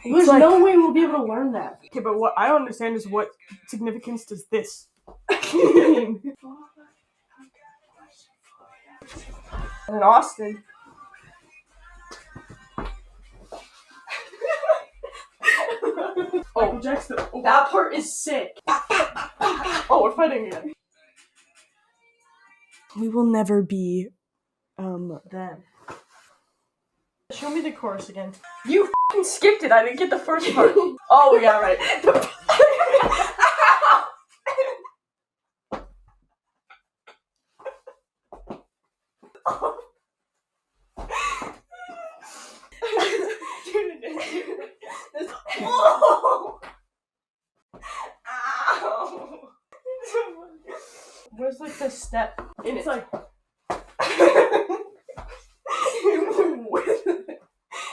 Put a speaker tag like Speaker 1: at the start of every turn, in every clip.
Speaker 1: There's no way we'll be able to learn that.
Speaker 2: Okay, but what I don't understand is what significance does this mean? And then Austin. Oh, Jackson. Oh.
Speaker 1: That part is sick.
Speaker 2: Oh, we're fighting again. We will never be, them. Show me the chorus again. You f***ing skipped it. I didn't get the first part. Oh, yeah, right. Oh! Ow! Where's like the step? It's like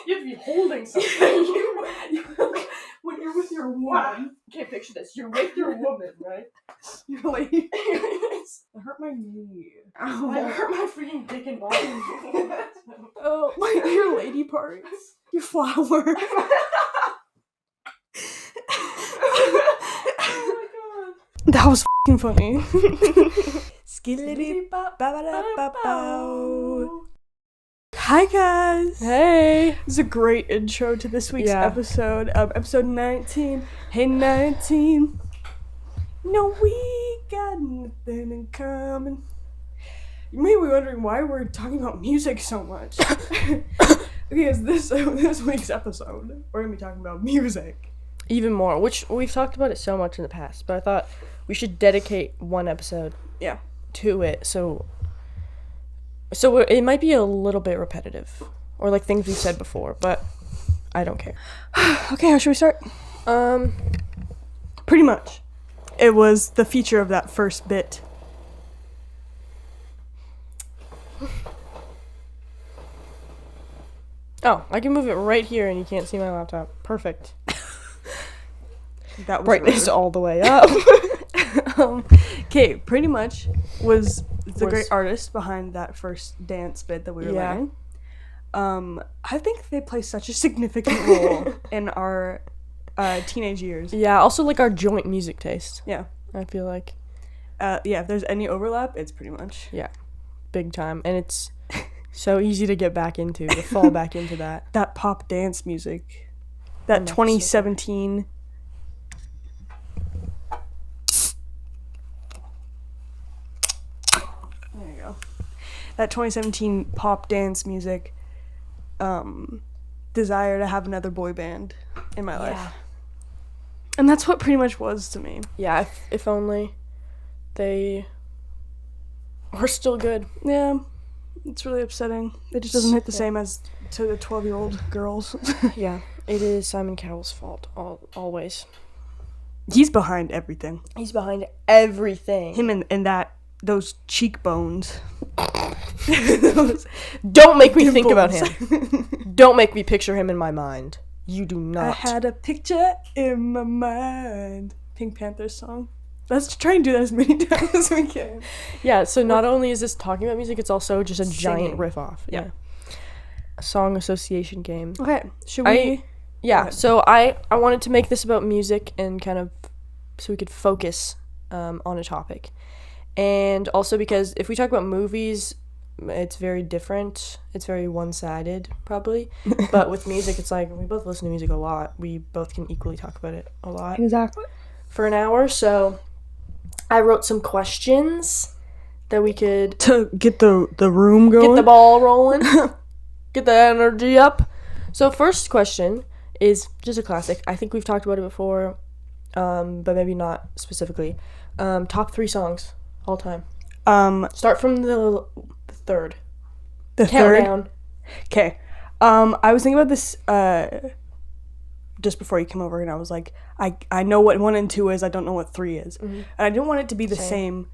Speaker 2: you have to be holding something. When you're with your woman. Okay, picture this. You're with your woman, right? You're like, I hurt my knee. Ow. I hurt my freaking dick and body. Oh, your lady parts. Your flower. Oh my god. That was f***ing funny. Hi guys!
Speaker 1: Hey!
Speaker 2: This is a great intro to this week's episode of episode 19. Hey 19. No, we got nothing in common. You may be wondering why we're talking about music so much. Because this week's episode, we're going to be talking about music.
Speaker 1: Even more, which we've talked about it so much in the past, but I thought we should dedicate one episode to it, so it might be a little bit repetitive, or like things we've said before, but I don't care.
Speaker 2: Okay, how should we start? Pretty much. It was the feature of that first bit.
Speaker 1: Oh, I can move it right here and you can't see my laptop. Perfect.
Speaker 2: That was
Speaker 1: brightness all the way up.
Speaker 2: Okay, pretty much was the great artist behind that first dance bit that we were learning. I think they play such a significant role in our teenage years.
Speaker 1: Yeah, also like our joint music taste.
Speaker 2: Yeah.
Speaker 1: I feel like.
Speaker 2: If there's any overlap, it's pretty much.
Speaker 1: Yeah, big time. And it's so easy to get back into, to fall back into that.
Speaker 2: That pop dance music. That 2017... That 2017 pop dance music, desire to have another boy band in my life. And that's what pretty much was to me.
Speaker 1: Yeah, if only they were still good.
Speaker 2: Yeah, it's really upsetting. It just doesn't hit the same as to the 12-year-old girls.
Speaker 1: Yeah, it is Simon Cowell's fault, always.
Speaker 2: He's behind everything.
Speaker 1: He's behind everything.
Speaker 2: Him and those cheekbones.
Speaker 1: Don't make me think about him. Don't make me picture him in my mind. You do not.
Speaker 2: I had a picture in my mind. Pink Panther song. Let's try and do that as many times as we can.
Speaker 1: Yeah, so not only is this talking about music, it's also just a giant riff off.
Speaker 2: Yeah.
Speaker 1: A song association game.
Speaker 2: Okay, should we...
Speaker 1: So I wanted to make this about music and kind of so we could focus on a topic. And also because if we talk about movies, it's very different. It's very one-sided, probably. But with music, it's like we both listen to music a lot. We both can equally talk about it a lot.
Speaker 2: Exactly.
Speaker 1: For an hour. So I wrote some questions that we could...
Speaker 2: To get the room going?
Speaker 1: Get the ball rolling. Get the energy up. So first question is just a classic. I think we've talked about it before, but maybe not specifically. Top 3 songs all time. Start from the third.
Speaker 2: The
Speaker 1: Countdown.
Speaker 2: third? Okay. I was thinking about this just before you came over, and I was like, I know what 1 and 2 is, I don't know what 3 is. Mm-hmm. And I didn't want it to be the same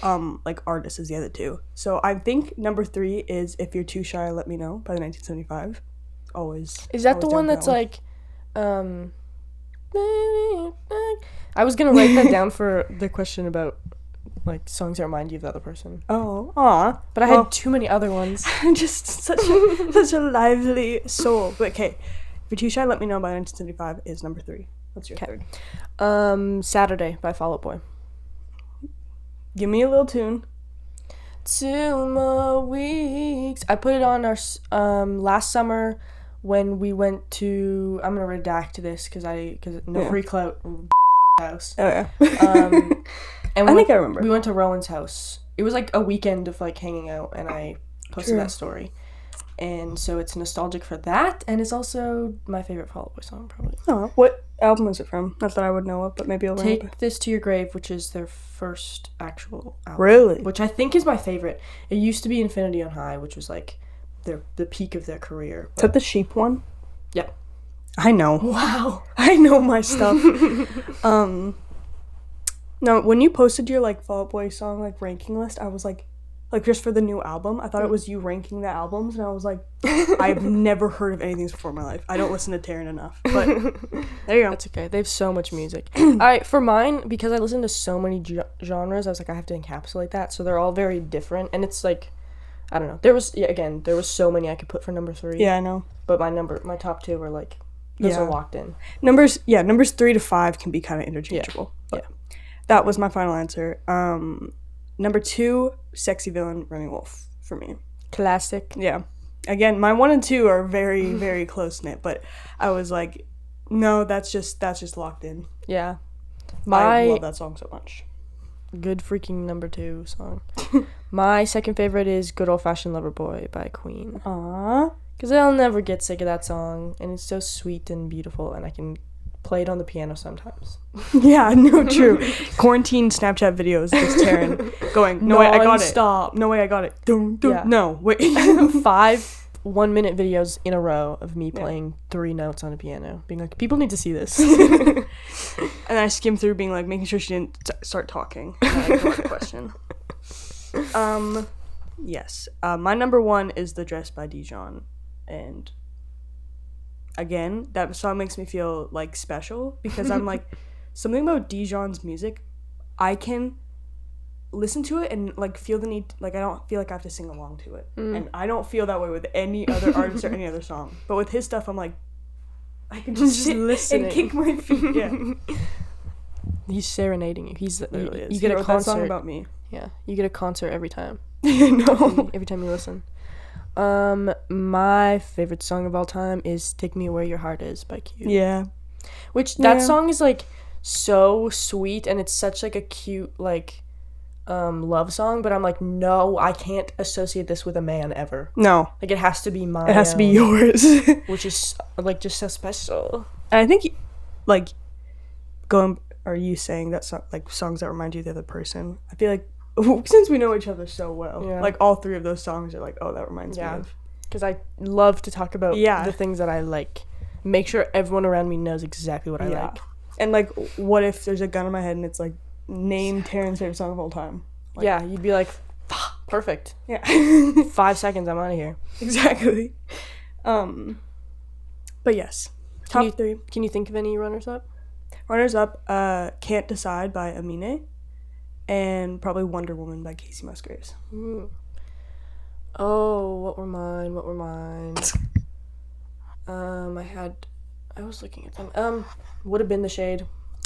Speaker 2: like artist as the other 2. So I think number 3 is If You're Too Shy, Let Me Know by the 1975. Always.
Speaker 1: Is that the one that's like I was gonna write that down for the question about like songs that remind you of the other person.
Speaker 2: Oh, aw.
Speaker 1: But I had too many other ones.
Speaker 2: I'm just such a lively soul. But okay, if you're too shy, let me know. By 1975 is number 3. What's your third?
Speaker 1: Saturday by Fall Out Boy.
Speaker 2: Give me a little tune.
Speaker 1: 2 more weeks. I put it on our last summer when we went to. I'm gonna redact this because free clout house.
Speaker 2: Oh yeah.
Speaker 1: And
Speaker 2: I think I remember.
Speaker 1: We went to Rowan's house. It was like a weekend of like hanging out, and I posted that story. And so it's nostalgic for that, and it's also my favorite Fall Out Boy song, probably.
Speaker 2: Oh, what album is it from? Not that I would know of, but maybe I'll remember.
Speaker 1: Take This to Your Grave, which is their first actual album.
Speaker 2: Really?
Speaker 1: Which I think is my favorite. It used to be Infinity on High, which was like the peak of their career.
Speaker 2: Is that the sheep one?
Speaker 1: Yeah.
Speaker 2: I know.
Speaker 1: Wow.
Speaker 2: I know my stuff. No, when you posted your like Fall Out Boy song like ranking list, I was like just for the new album, I thought it was you ranking the albums, and I was like, I've never heard of anything before in my life. I don't listen to Taryn enough, but there you go.
Speaker 1: That's okay. They have so much music. For mine, because I listen to so many genres, I was like, I have to encapsulate that. So they're all very different, and it's like, I don't know. There was so many I could put for number 3.
Speaker 2: Yeah, I know.
Speaker 1: But my top 2 were like, those are locked in.
Speaker 2: Numbers 3 to 5 can be kind of interchangeable.
Speaker 1: Yeah.
Speaker 2: That was my final answer. Number 2, Sexy Villain, Remy Wolf for me.
Speaker 1: Classic.
Speaker 2: Yeah. Again, my 1 and 2 are very, very close knit, but I was like, no, that's just locked in.
Speaker 1: Yeah.
Speaker 2: I love that song so much.
Speaker 1: Good freaking number 2 song. My second favorite is Good Old Fashioned Lover Boy by Queen.
Speaker 2: Aww.
Speaker 1: Because I'll never get sick of that song, and it's so sweet and beautiful, and I can play it on the piano sometimes.
Speaker 2: Yeah, no, true. Quarantine Snapchat videos, just Taryn going, no way, I got it.
Speaker 1: Stop.
Speaker 2: No way, I got it. No, wait.
Speaker 1: 5 1-minute videos in a row of me playing 3 notes on a piano, being like, people need to see this.
Speaker 2: And I skimmed through being like, making sure she didn't start talking. The question. Yes. My number 1 is The Dress by Dijon. And again, that song makes me feel like special because I'm like, something about Dijon's music, I can listen to it and like feel the need, like I don't feel like I have to sing along to it. And I don't feel that way with any other artist or any other song. But with his stuff, I'm like, I can just sit
Speaker 1: listen
Speaker 2: and kick my feet. Yeah.
Speaker 1: He's serenading you. He really
Speaker 2: is.
Speaker 1: You get
Speaker 2: he
Speaker 1: a
Speaker 2: wrote
Speaker 1: concert.
Speaker 2: That song about me.
Speaker 1: Yeah, you get a concert every time.
Speaker 2: No.
Speaker 1: Every time you listen. My favorite song of all time is Take Me Where Your Heart Is by Q.
Speaker 2: Yeah.
Speaker 1: Which that song is like so sweet, and it's such like a cute like love song, but I'm like, no, I can't associate this with a man ever. No. Like it has to be mine.
Speaker 2: It has to be yours.
Speaker 1: Which is like just so special.
Speaker 2: And I think like are you saying that like songs that remind you of the other person? I feel like since we know each other so well, like all 3 of those songs are like, oh, that reminds me of.
Speaker 1: Because I love to talk about the things that I like. Make sure everyone around me knows exactly what I like.
Speaker 2: And like, what if there's a gun in my head and it's like, name Taryn's favorite song of all time? Like,
Speaker 1: yeah, you'd be like, perfect.
Speaker 2: Yeah.
Speaker 1: 5 seconds, I'm out of here.
Speaker 2: Exactly. But yes, top 3.
Speaker 1: Can you think of any runners up?
Speaker 2: Runners up, Can't Decide by Amine. And probably Wonder Woman by Casey Musgraves.
Speaker 1: Oh, what were mine? I was looking at them. Would have been The Shade.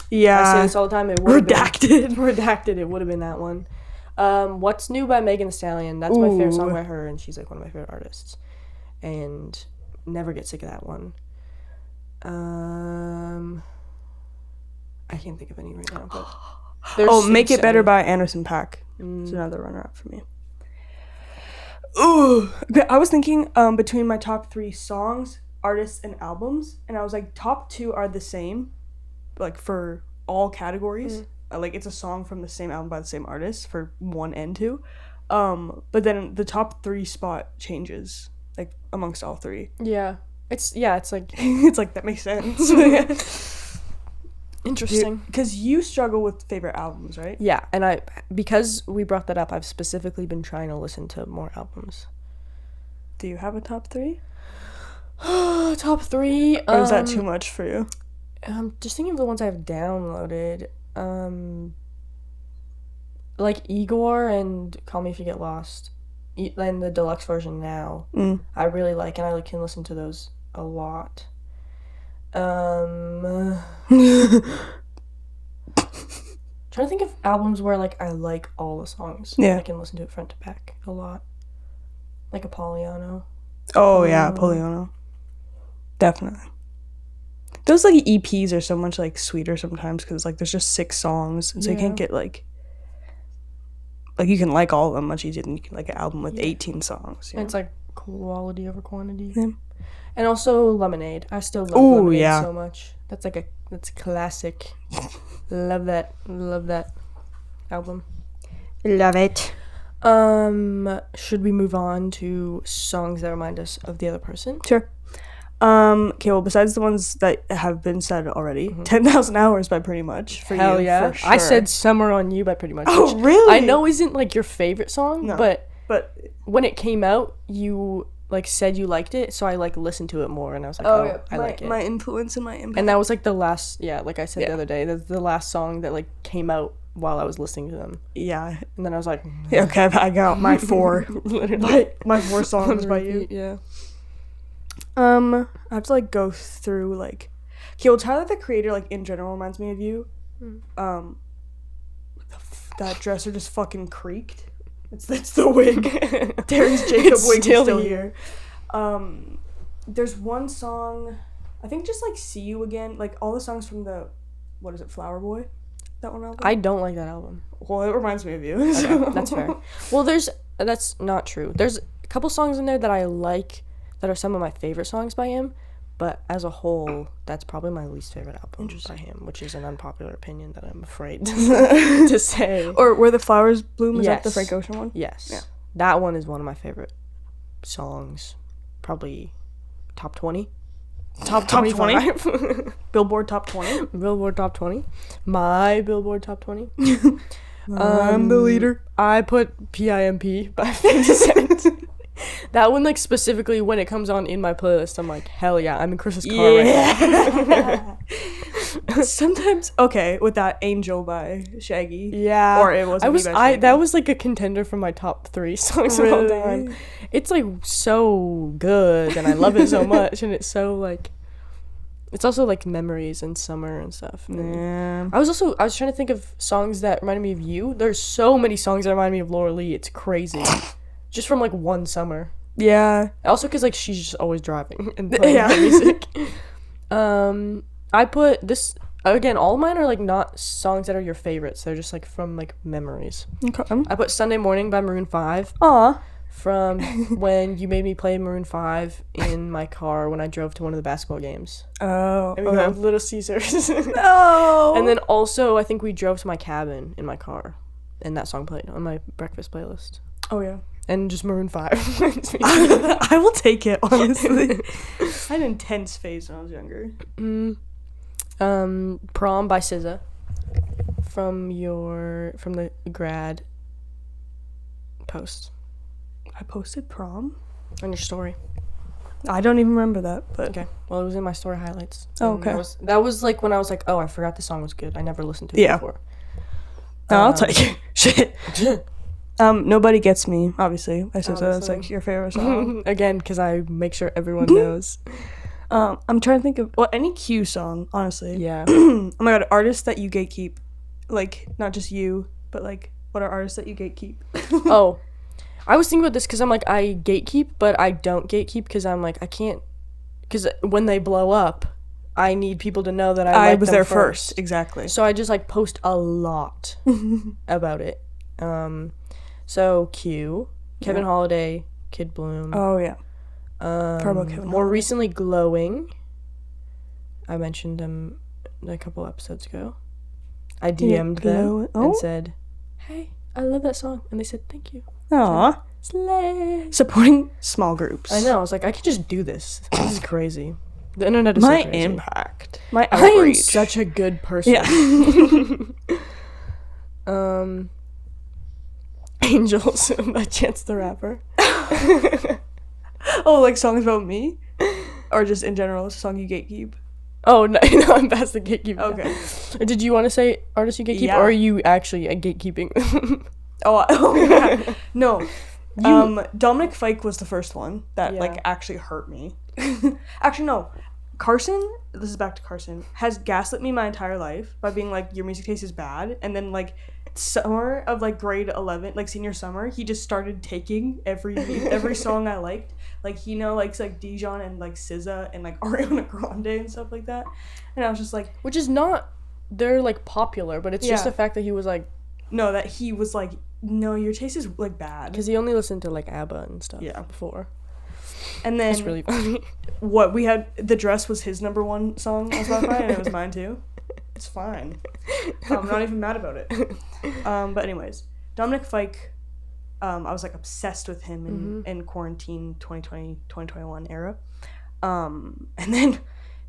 Speaker 2: Yeah.
Speaker 1: I say this all the time. It would
Speaker 2: Redacted.
Speaker 1: Redacted. It would have been that one. What's New by Megan Thee Stallion. That's my favorite song by her, and she's like one of my favorite artists. And never get sick of that one. I can't think of any right now, but
Speaker 2: Make It Better by Anderson .Paak. It's another runner-up for me. Ooh, I was thinking between my top 3 songs, artists, and albums, and I was like, top 2 are the same, like for all categories. Like it's a song from the same album by the same artist for 1 and 2. But then the top 3 spot changes like amongst all 3.
Speaker 1: Yeah, it's like
Speaker 2: it's like that makes sense.
Speaker 1: Interesting.
Speaker 2: Because you struggle with favorite albums, right?
Speaker 1: Yeah, and because we brought that up, I've specifically been trying to listen to more albums.
Speaker 2: Do you have a top 3?
Speaker 1: Top 3?
Speaker 2: Or is that too much for you?
Speaker 1: I'm just thinking of the ones I've downloaded. like Igor and Call Me If You Get Lost, and the deluxe version now, I really like, and I can listen to those a lot. Trying to think of albums where like I like all the songs.
Speaker 2: Yeah.
Speaker 1: I can listen to it front to back a lot. Like Apollyon.
Speaker 2: Oh yeah, Apollyon. Definitely. Those like EPs are so much like sweeter sometimes because like there's just 6 songs, and so you can't get like you can like all of them much easier than you can like an album with 18 songs.
Speaker 1: And it's like quality over quantity.
Speaker 2: Yeah.
Speaker 1: And also Lemonade. I still love Lemonade so much. That's classic. Love that album.
Speaker 2: Love it.
Speaker 1: Should we move on to songs that remind us of the other person?
Speaker 2: Sure. Okay, well, besides the ones that have been said already, 10,000 Hours by Pretty Much for
Speaker 1: Hell
Speaker 2: you.
Speaker 1: yeah.
Speaker 2: For sure.
Speaker 1: I said Summer on You by Pretty Much.
Speaker 2: Oh, really?
Speaker 1: I know isn't like your favorite song,
Speaker 2: No,
Speaker 1: but when it came out, you like said you liked it, so I like listened to it more, and I was like, I like it.
Speaker 2: My influence and my impact.
Speaker 1: And that was like the last, like I said the other day, that's the last song that like came out while I was listening to them.
Speaker 2: Yeah.
Speaker 1: And then I was like,
Speaker 2: yeah, okay, I got my 4.
Speaker 1: Literally.
Speaker 2: my 4 songs by you.
Speaker 1: Yeah.
Speaker 2: I have to like go through like, okay, well, Tyler the Creator like in general reminds me of you. That dresser just fucking creaked. That's the wig. Terrence Jacob wig is still here. There's one song, I think just like See You Again, like all the songs from the, what is it, Flower Boy? That one album?
Speaker 1: I don't like that album.
Speaker 2: Well, it reminds me of you.
Speaker 1: Okay, that's fair. Well, that's not true. There's a couple songs in there that I like that are some of my favorite songs by him, but as a whole, that's probably my least favorite album by him, which is an unpopular opinion that I'm afraid to say.
Speaker 2: Or Where the Flowers Bloom, is that the Frank Ocean one?
Speaker 1: Yes.
Speaker 2: Yeah.
Speaker 1: That one is one of my favorite songs. Probably top 20.
Speaker 2: Top 20? Billboard Top 20?
Speaker 1: Billboard Top 20. My Billboard Top 20.
Speaker 2: I'm the leader.
Speaker 1: I put PIMP by 50 Cent. That one, like, specifically, when it comes on in my playlist, I'm like, hell yeah, I'm in Chris's car right now.
Speaker 2: Sometimes, okay, with that Angel by Shaggy.
Speaker 1: Yeah.
Speaker 2: Or it wasn't
Speaker 1: that was, like, a contender for my top 3 songs of all time. It's, like, so good, and I love it so much, and it's so, like, it's also, like, memories and summer and stuff.
Speaker 2: Yeah.
Speaker 1: I was trying to think of songs that reminded me of you. There's so many songs that remind me of Laura Lee. It's crazy. Just from, like, one summer.
Speaker 2: Yeah.
Speaker 1: Also because, like, she's just always driving and playing her music. I put this... Again, all of mine are, like, not songs that are your favorites. They're just, like, from, like, memories. Okay. I put Sunday Morning by Maroon 5.
Speaker 2: Aw.
Speaker 1: From when you made me play Maroon 5 in my car when I drove to one of the basketball games.
Speaker 2: Oh.
Speaker 1: And we went with Little Caesars.
Speaker 2: No!
Speaker 1: And then also, I think we drove to my cabin in my car. And that song played on my breakfast playlist.
Speaker 2: Oh, yeah.
Speaker 1: And just Maroon 5.
Speaker 2: I will take it, honestly. I had an intense phase when I was younger.
Speaker 1: Prom by SZA. From the grad post.
Speaker 2: I posted Prom?
Speaker 1: On your story.
Speaker 2: I don't even remember that, but...
Speaker 1: Okay. Well, it was in my story highlights.
Speaker 2: Oh, okay.
Speaker 1: That was like when I was like, oh, I forgot the song was good. I never listened to it before.
Speaker 2: No, I'll take it. Shit. Nobody Gets Me, obviously. I said that's like your favorite song.
Speaker 1: Again, because I make sure everyone knows.
Speaker 2: I'm trying to think of any Q song, honestly.
Speaker 1: Yeah.
Speaker 2: Oh my god, artists that you gatekeep, like not just you, but like what are artists that you gatekeep?
Speaker 1: Oh, I was thinking about this because I'm like I gatekeep, but I don't gatekeep because I'm like I can't, because when they blow up, I need people to know that I
Speaker 2: was there first. Exactly.
Speaker 1: So I just like post a lot about it. So Q, Kevin Holiday, Kid Bloom.
Speaker 2: Oh yeah. Kevin
Speaker 1: More recently, Glowing. I mentioned them a couple episodes ago. I DM'd them and said, "Hey, I love that song," and they said, "Thank you."
Speaker 2: Aww.
Speaker 1: Slay.
Speaker 2: Supporting small groups.
Speaker 1: I know. I was like, I could just do this. This is crazy. The internet is
Speaker 2: my
Speaker 1: so crazy.
Speaker 2: Impact. My outreach.
Speaker 1: I am such a good person.
Speaker 2: Yeah.
Speaker 1: Angels by Chance the Rapper.
Speaker 2: Oh, like songs about me? Or just in general, a song you gatekeep?
Speaker 1: Oh, no, I'm past the gatekeep.
Speaker 2: Okay.
Speaker 1: Did you want to say artist you gatekeep,
Speaker 2: Yeah.
Speaker 1: or are you actually gatekeeping?
Speaker 2: Oh yeah. No. Dominic Fike was the first one that like actually hurt me. Actually, no. Carson, this is back to Carson, has gaslit me my entire life by being like, your music taste is bad, and then like summer of like grade 11, like senior summer, he just started taking every song I liked. Like he now likes like Dijon and like SZA and like Ariana Grande and stuff like that, and I was just like,
Speaker 1: which is not, they're like popular, but it's just the fact that he was like,
Speaker 2: no, that he was like, no, your taste is like bad,
Speaker 1: because he only listened to like ABBA and stuff before.
Speaker 2: And then
Speaker 1: it's really funny.
Speaker 2: What we had, The Dress was his number one song on Spotify, and it was mine too. It's fine. I'm not even mad about it. But anyways, Dominic Fike, I was like obsessed with him in quarantine 2020, 2021 era. And then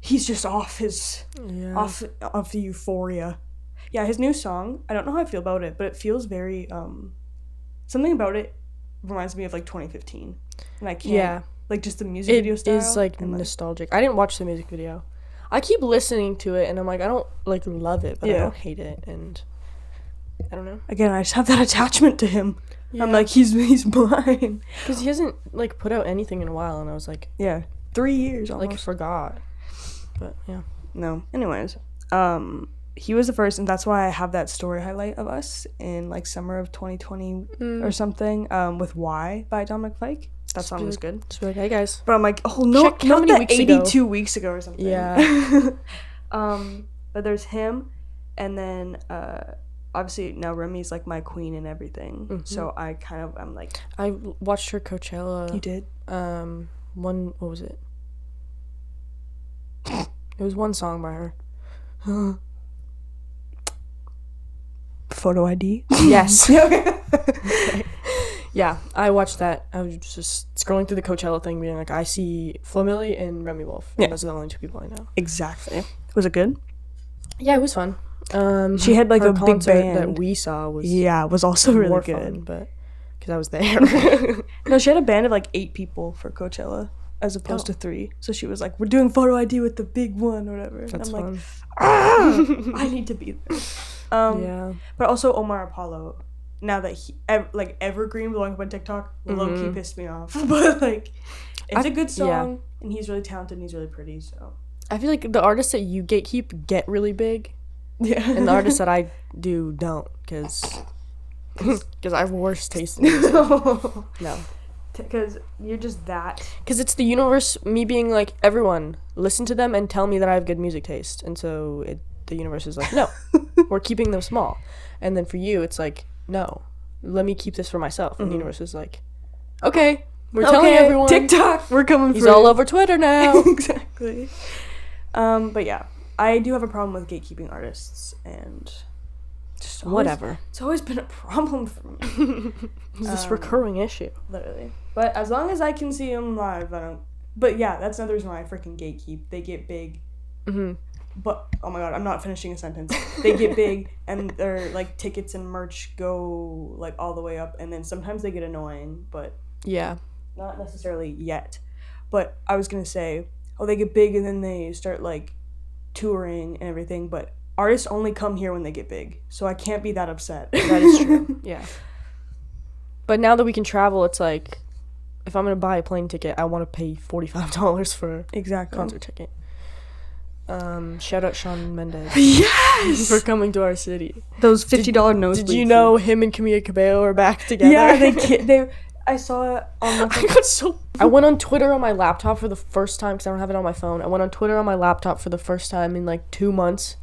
Speaker 2: he's just off off the euphoria. Yeah, his new song, I don't know how I feel about it, but it feels very something about it reminds me of like 2015. And I can't like just the music video style. It is
Speaker 1: like nostalgic. I didn't watch the music video. I keep listening to it and I'm like, I don't like love it, but I don't hate it, and I don't know.
Speaker 2: Again, I just have that attachment to him. Yeah. I'm like, he's mine.
Speaker 1: Because he hasn't like put out anything in a while, and I was like,
Speaker 2: 3 years almost.
Speaker 1: Like forgot. But yeah.
Speaker 2: No. Anyways, he was the first, and that's why I have that story highlight of us in like summer of 2020 or something, with Why by Dominic Fike. That song was good.
Speaker 1: Just be like, hey guys.
Speaker 2: But I'm like, oh no,
Speaker 1: check how many weeks
Speaker 2: 82 weeks ago or something.
Speaker 1: Yeah.
Speaker 2: But there's him, and then obviously now Remy's like my queen and everything. So I'm like,
Speaker 1: I watched her Coachella.
Speaker 2: You did?
Speaker 1: What was it? It was one song by her.
Speaker 2: Photo ID?
Speaker 1: Yes. Yeah, I watched that. I was just scrolling through the Coachella thing, being like, I see Flo Milli and Remy Wolf. And those are the only two people I know.
Speaker 2: Exactly. Was it good?
Speaker 1: Yeah, it was fun.
Speaker 2: She had like a big band
Speaker 1: that we saw
Speaker 2: was also really good.
Speaker 1: Fun, but because I was there.
Speaker 2: No, she had a band of like 8 people for Coachella as opposed to 3. So she was like, we're doing photo ID with the big one or whatever.
Speaker 1: That's
Speaker 2: and I'm
Speaker 1: fun.
Speaker 2: like, I need to be there. But also Omar Apollo, now that he like Evergreen blowing up on TikTok, low-key pissed me off. But like, it's a good song, and he's really talented and he's really pretty. So
Speaker 1: I feel like the artists that you gatekeep get really big, and the artists that I do don't, because I have worse taste in music. No.
Speaker 2: Because you're just that.
Speaker 1: Because it's the universe, me being like, everyone, listen to them and tell me that I have good music taste. And so the universe is like, no, we're keeping them small. And then for you, it's like, no, let me keep this for myself. And the universe is like, okay, we're telling everyone.
Speaker 2: TikTok, we're coming.
Speaker 1: He's all over Twitter now.
Speaker 2: Exactly. But yeah, I do have a problem with gatekeeping artists, and just
Speaker 1: whatever.
Speaker 2: It's always been a problem for me.
Speaker 1: It's this recurring issue,
Speaker 2: literally. But as long as I can see them live, I don't. But yeah, that's another reason why I freaking gatekeep. They get big. But oh my god, I'm not finishing a sentence. They get big, and their like tickets and merch go like all the way up, and then sometimes they get annoying, but not necessarily yet. But I was gonna say, they get big and then they start like touring and everything, but artists only come here when they get big, so I can't be that upset.
Speaker 1: That is true. Yeah. But now that we can travel, it's like, if I'm gonna buy a plane ticket, I want to pay $45 for a concert ticket. Shout out Shawn Mendes.
Speaker 2: Yes!
Speaker 1: For coming to our city.
Speaker 2: Those $50 nosebleeds.
Speaker 1: Did you know him and Camila Cabello are back together?
Speaker 2: Yeah, they I saw it on my
Speaker 1: I went on Twitter on my laptop for the first time, because I don't have it on my phone. I went on Twitter on my laptop for the first time in like 2 months.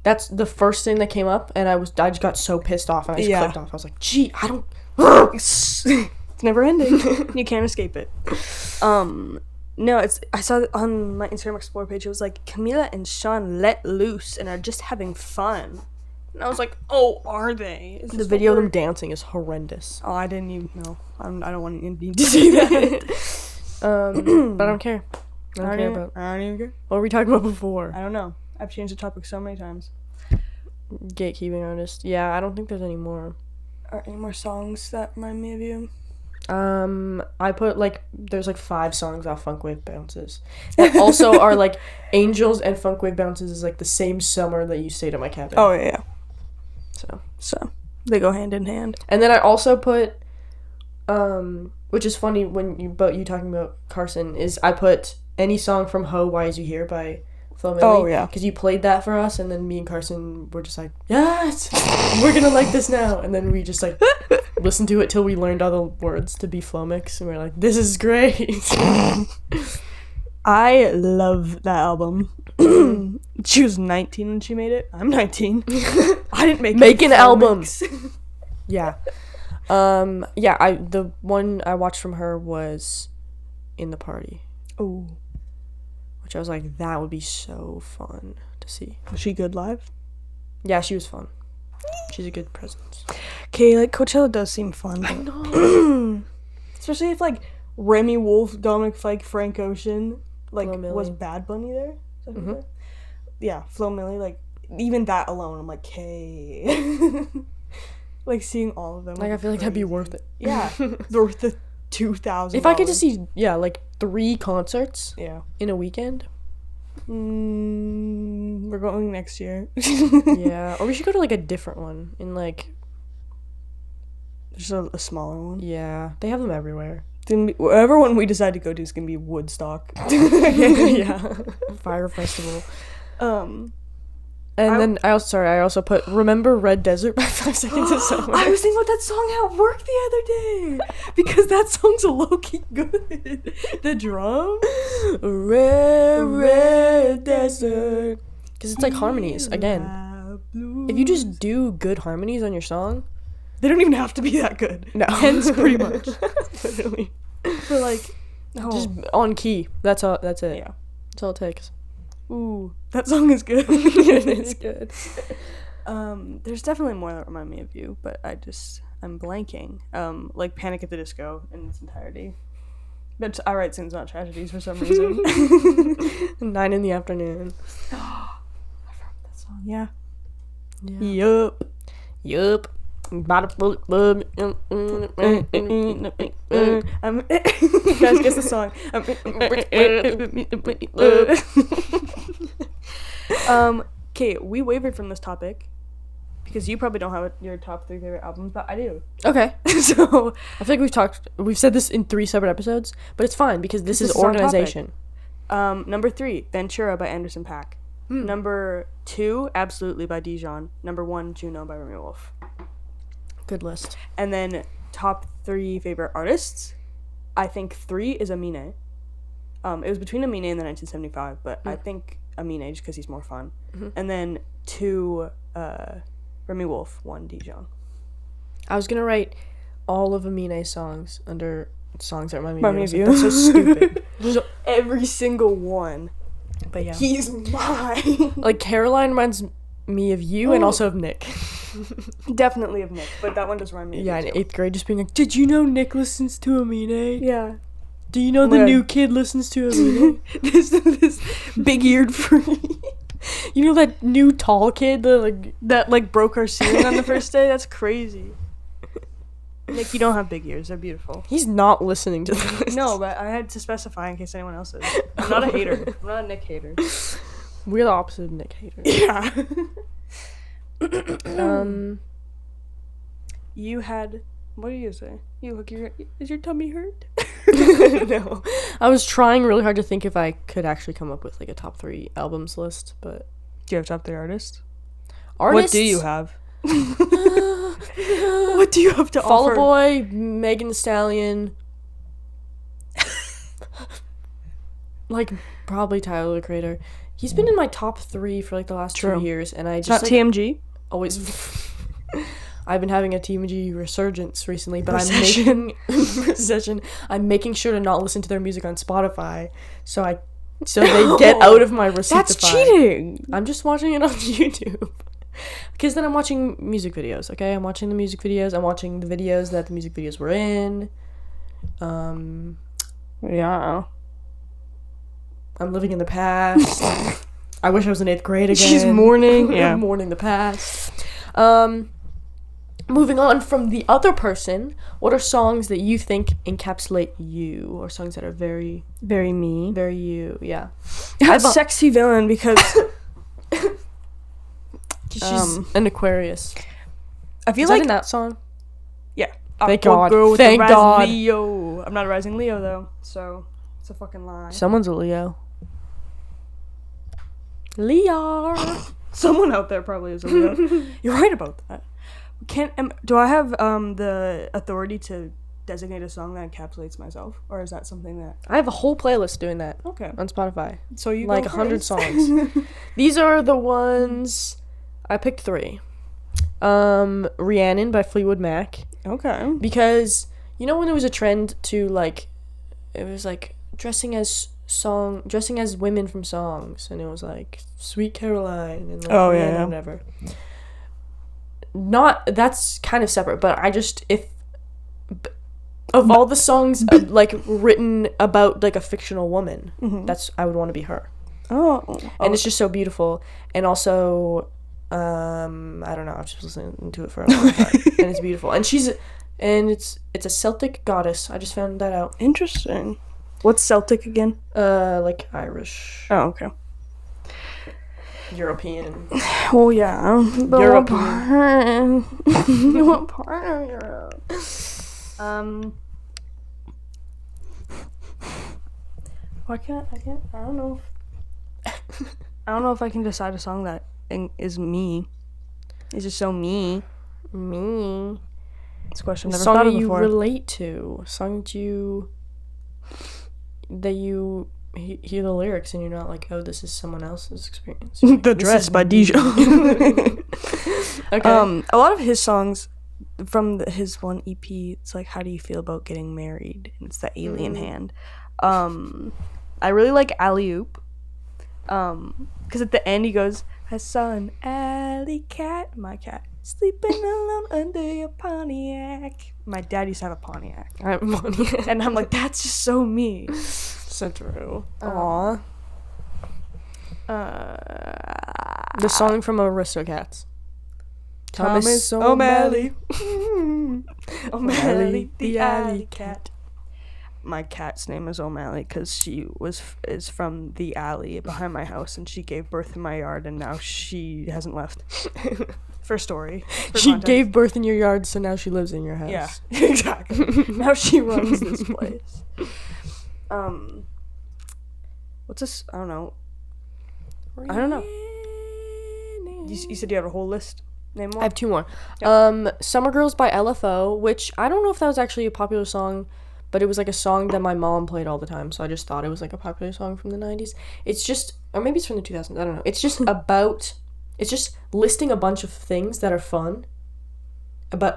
Speaker 1: That's the first thing that came up, and I just got so pissed off, and I just clicked off. I was like, gee, I don't...
Speaker 2: It's never ending. You can't escape it. No, I saw it on my Instagram Explore page. It was like, Camila and Shawn let loose and are just having fun. And I was like, oh, are they?
Speaker 1: The video of them dancing is horrendous.
Speaker 2: Oh, I didn't even know. I don't want to see that.
Speaker 1: But I don't care. I
Speaker 2: don't even care.
Speaker 1: What were we talking about before?
Speaker 2: I don't know. I've changed the topic so many times.
Speaker 1: Gatekeeping artists. Yeah, I don't think there's any more.
Speaker 2: Are any more songs that remind me of you?
Speaker 1: I put there's 5 songs off Funk Wave Bounces that also are Angels and Funk Wave Bounces is the same summer that you stayed at my cabin.
Speaker 2: Oh yeah.
Speaker 1: So
Speaker 2: they go hand in hand.
Speaker 1: And then I also put, which is funny when you talking about Carson, is I put any song from Ho, Why Is You Here by Flo Milli.
Speaker 2: Oh yeah.
Speaker 1: Because you played that for us, and then me and Carson were just yes, we're gonna like this now, and then we just listened to it till we learned all the words to be Flow Mix, and we're like, this is great.
Speaker 2: I love that album. She was 19 when she made it. I'm 19. I didn't make
Speaker 1: an album. Yeah. The one I watched from her was In the Party.
Speaker 2: Oh.
Speaker 1: Which I was like, that would be so fun to see.
Speaker 2: Was she good live?
Speaker 1: Yeah, she was fun. She's a good presence.
Speaker 2: Okay, Coachella does seem fun.
Speaker 1: I know.
Speaker 2: Especially if Remy Wolf, Dominic Fike, Frank Ocean, was
Speaker 1: Milli.
Speaker 2: Bad Bunny there?
Speaker 1: Mm-hmm.
Speaker 2: Yeah, Flo Milli, even that alone, I'm like, okay. Seeing all of them.
Speaker 1: I feel like that'd be worth it.
Speaker 2: Yeah, worth the $2,000.
Speaker 1: If I could just see, 3 concerts.
Speaker 2: Yeah.
Speaker 1: In a weekend.
Speaker 2: We're going next year.
Speaker 1: Yeah, or we should go to a different one in
Speaker 2: just a smaller one.
Speaker 1: Yeah, they have them everywhere.
Speaker 2: Whatever one we decide to go to is gonna be Woodstock.
Speaker 1: Yeah, Fire Festival. And then I also put Remember Red Desert by 5 Seconds of Summer.
Speaker 2: I was thinking about that song at work the other day because that song's low-key good. The drum,
Speaker 1: Red Desert, because it's harmonies again. If you just do good harmonies on your song,
Speaker 2: they don't even have to be that good.
Speaker 1: No,
Speaker 2: hence pretty much.
Speaker 1: Literally.
Speaker 2: For
Speaker 1: just on key. That's all. That's it.
Speaker 2: Yeah,
Speaker 1: that's all it takes.
Speaker 2: Ooh, that song is good.
Speaker 1: It is good.
Speaker 2: There's definitely more that remind me of you, but I'm blanking. Panic at the Disco in its entirety. But I write Sins Not Tragedies for some reason.
Speaker 1: 9 in the afternoon.
Speaker 2: I forgot that song. Yeah.
Speaker 1: Yup. You guys
Speaker 2: guess the song. Okay, we wavered from this topic because you probably don't have your top 3 favorite albums, but I do.
Speaker 1: Okay. So I feel like we've said this in 3 separate episodes, but it's fine because this is organization.
Speaker 2: Number 3, Ventura by Anderson .Paak. Number 2, Absolutely by Dijon. Number 1, Juno by Remy Wolf.
Speaker 1: Good list.
Speaker 2: And then top 3 favorite artists. I think 3 is Amine. It was between Amine and the 1975, but I think Amine just because he's more fun. Mm-hmm. And then 2, Remy Wolf, 1, Dijon.
Speaker 1: I was gonna write all of Amine's songs under songs that remind me of
Speaker 2: you.
Speaker 1: That's so stupid.
Speaker 2: Every single one.
Speaker 1: But yeah,
Speaker 2: he's mine.
Speaker 1: Caroline reminds me of you and also of Nick.
Speaker 2: Definitely of Nick, but that one does remind me of you.
Speaker 1: Yeah, in 8th grade, just being like, did you know Nick listens to Amine?
Speaker 2: Yeah.
Speaker 1: Do you know the new kid listens to Amine?
Speaker 2: this big-eared free.
Speaker 1: You know that new tall kid
Speaker 2: that broke our ceiling on the first day? That's crazy. Nick, you don't have big ears. They're beautiful.
Speaker 1: He's not listening to this.
Speaker 2: No, but I had to specify in case anyone else is. I'm not a hater. I'm not a Nick hater.
Speaker 1: We're the opposite of Nick haters.
Speaker 2: Yeah. You had... What do you say? Is your tummy hurt?
Speaker 1: No. I was trying really hard to think if I could actually come up with a top 3 albums list, but...
Speaker 2: Do you have top 3 artists?
Speaker 1: Artists?
Speaker 2: What do you have? What do you have to
Speaker 1: Fall
Speaker 2: offer?
Speaker 1: Out Boy, Megan Thee Stallion. Probably Tyler, the Creator. He's been in my top 3 for the last 2 years, and I just
Speaker 2: not TMG.
Speaker 1: Always. I've been having a TMG resurgence recently, but
Speaker 2: Recession.
Speaker 1: I'm making sure to not listen to their music on Spotify, so they get out of my Receiptify.
Speaker 2: That's cheating.
Speaker 1: I'm just watching it on YouTube. Because then I'm watching music videos, okay? I'm watching the music videos. I'm watching the videos that the music videos were in.
Speaker 2: Yeah.
Speaker 1: I'm living in the past. I wish I was in 8th grade again.
Speaker 2: She's mourning.
Speaker 1: Yeah. Mourning the past. moving on from the other person, what are songs that you think encapsulate you, or songs that are very,
Speaker 2: very me,
Speaker 1: very you? Yeah,
Speaker 2: sexy villain because
Speaker 1: she's an Aquarius.
Speaker 2: I feel
Speaker 1: Is
Speaker 2: like
Speaker 1: that in that song.
Speaker 2: Yeah.
Speaker 1: Thank God. Thank God.
Speaker 2: Leo. I'm not a rising Leo though, so it's a fucking lie.
Speaker 1: Someone's a Leo. Leo.
Speaker 2: Someone out there probably is a Leo. You're right about that. Do I have the authority to designate a song that encapsulates myself, or is that something that
Speaker 1: I have a whole playlist doing that?
Speaker 2: Okay.
Speaker 1: On Spotify.
Speaker 2: So you
Speaker 1: like 100 songs. These are the ones I picked 3. Rhiannon by Fleetwood Mac.
Speaker 2: Okay.
Speaker 1: Because you know when there was a trend to like, it was like dressing as women from songs, and it was like Sweet Caroline and like Rhiannon or whatever. That's kind of separate, but I just, if of all the songs like written about like a fictional woman, I would want to be her. And it's just so beautiful, and also I don't know, I was just listening to it for a long time, and it's beautiful, and it's a Celtic goddess. I just found that out.
Speaker 2: Interesting. What's Celtic again?
Speaker 1: Like Irish.
Speaker 2: Oh, okay.
Speaker 1: European.
Speaker 2: Well, yeah.
Speaker 1: European.
Speaker 2: What part of Europe? I don't know. I don't know if I can decide a song that is me. It's just so me.
Speaker 1: Me.
Speaker 2: It's a question I've never
Speaker 1: thought
Speaker 2: thought of
Speaker 1: you
Speaker 2: before.
Speaker 1: relate to. A song that you hear the lyrics and you're not like, oh, this is someone else's experience. Like,
Speaker 2: The Dress by Dijon.
Speaker 1: Okay.
Speaker 2: A lot of his songs from his one EP, it's like, how do you feel about getting married? And it's that alien hand. I really like Alley Oop. Because at the end he goes, I saw an alley cat, my cat, sleeping alone under your Pontiac. My dad used to have a Pontiac.
Speaker 1: I have money.
Speaker 2: And I'm like, that's just so me.
Speaker 1: So true. Aww. The song from Aristocats.
Speaker 2: Thomas O'Malley. O'Malley, the alley cat. My cat's name is O'Malley because she is from the alley behind my house, and she gave birth in my yard, and now she hasn't left. For story.
Speaker 1: She gave birth in your yard, so now she lives in your house.
Speaker 2: Yeah, exactly. Now she runs this place. What's this? I don't know. You said you had a whole list? Name one?
Speaker 1: I have 2 more.
Speaker 2: Yep.
Speaker 1: Summer Girls by LFO, which I don't know if that was actually a popular song, but it was like a song that my mom played all the time, so I just thought it was like a popular song from the 90s. It's just, or maybe it's from the 2000s, I don't know. It's just it's just listing a bunch of things that are fun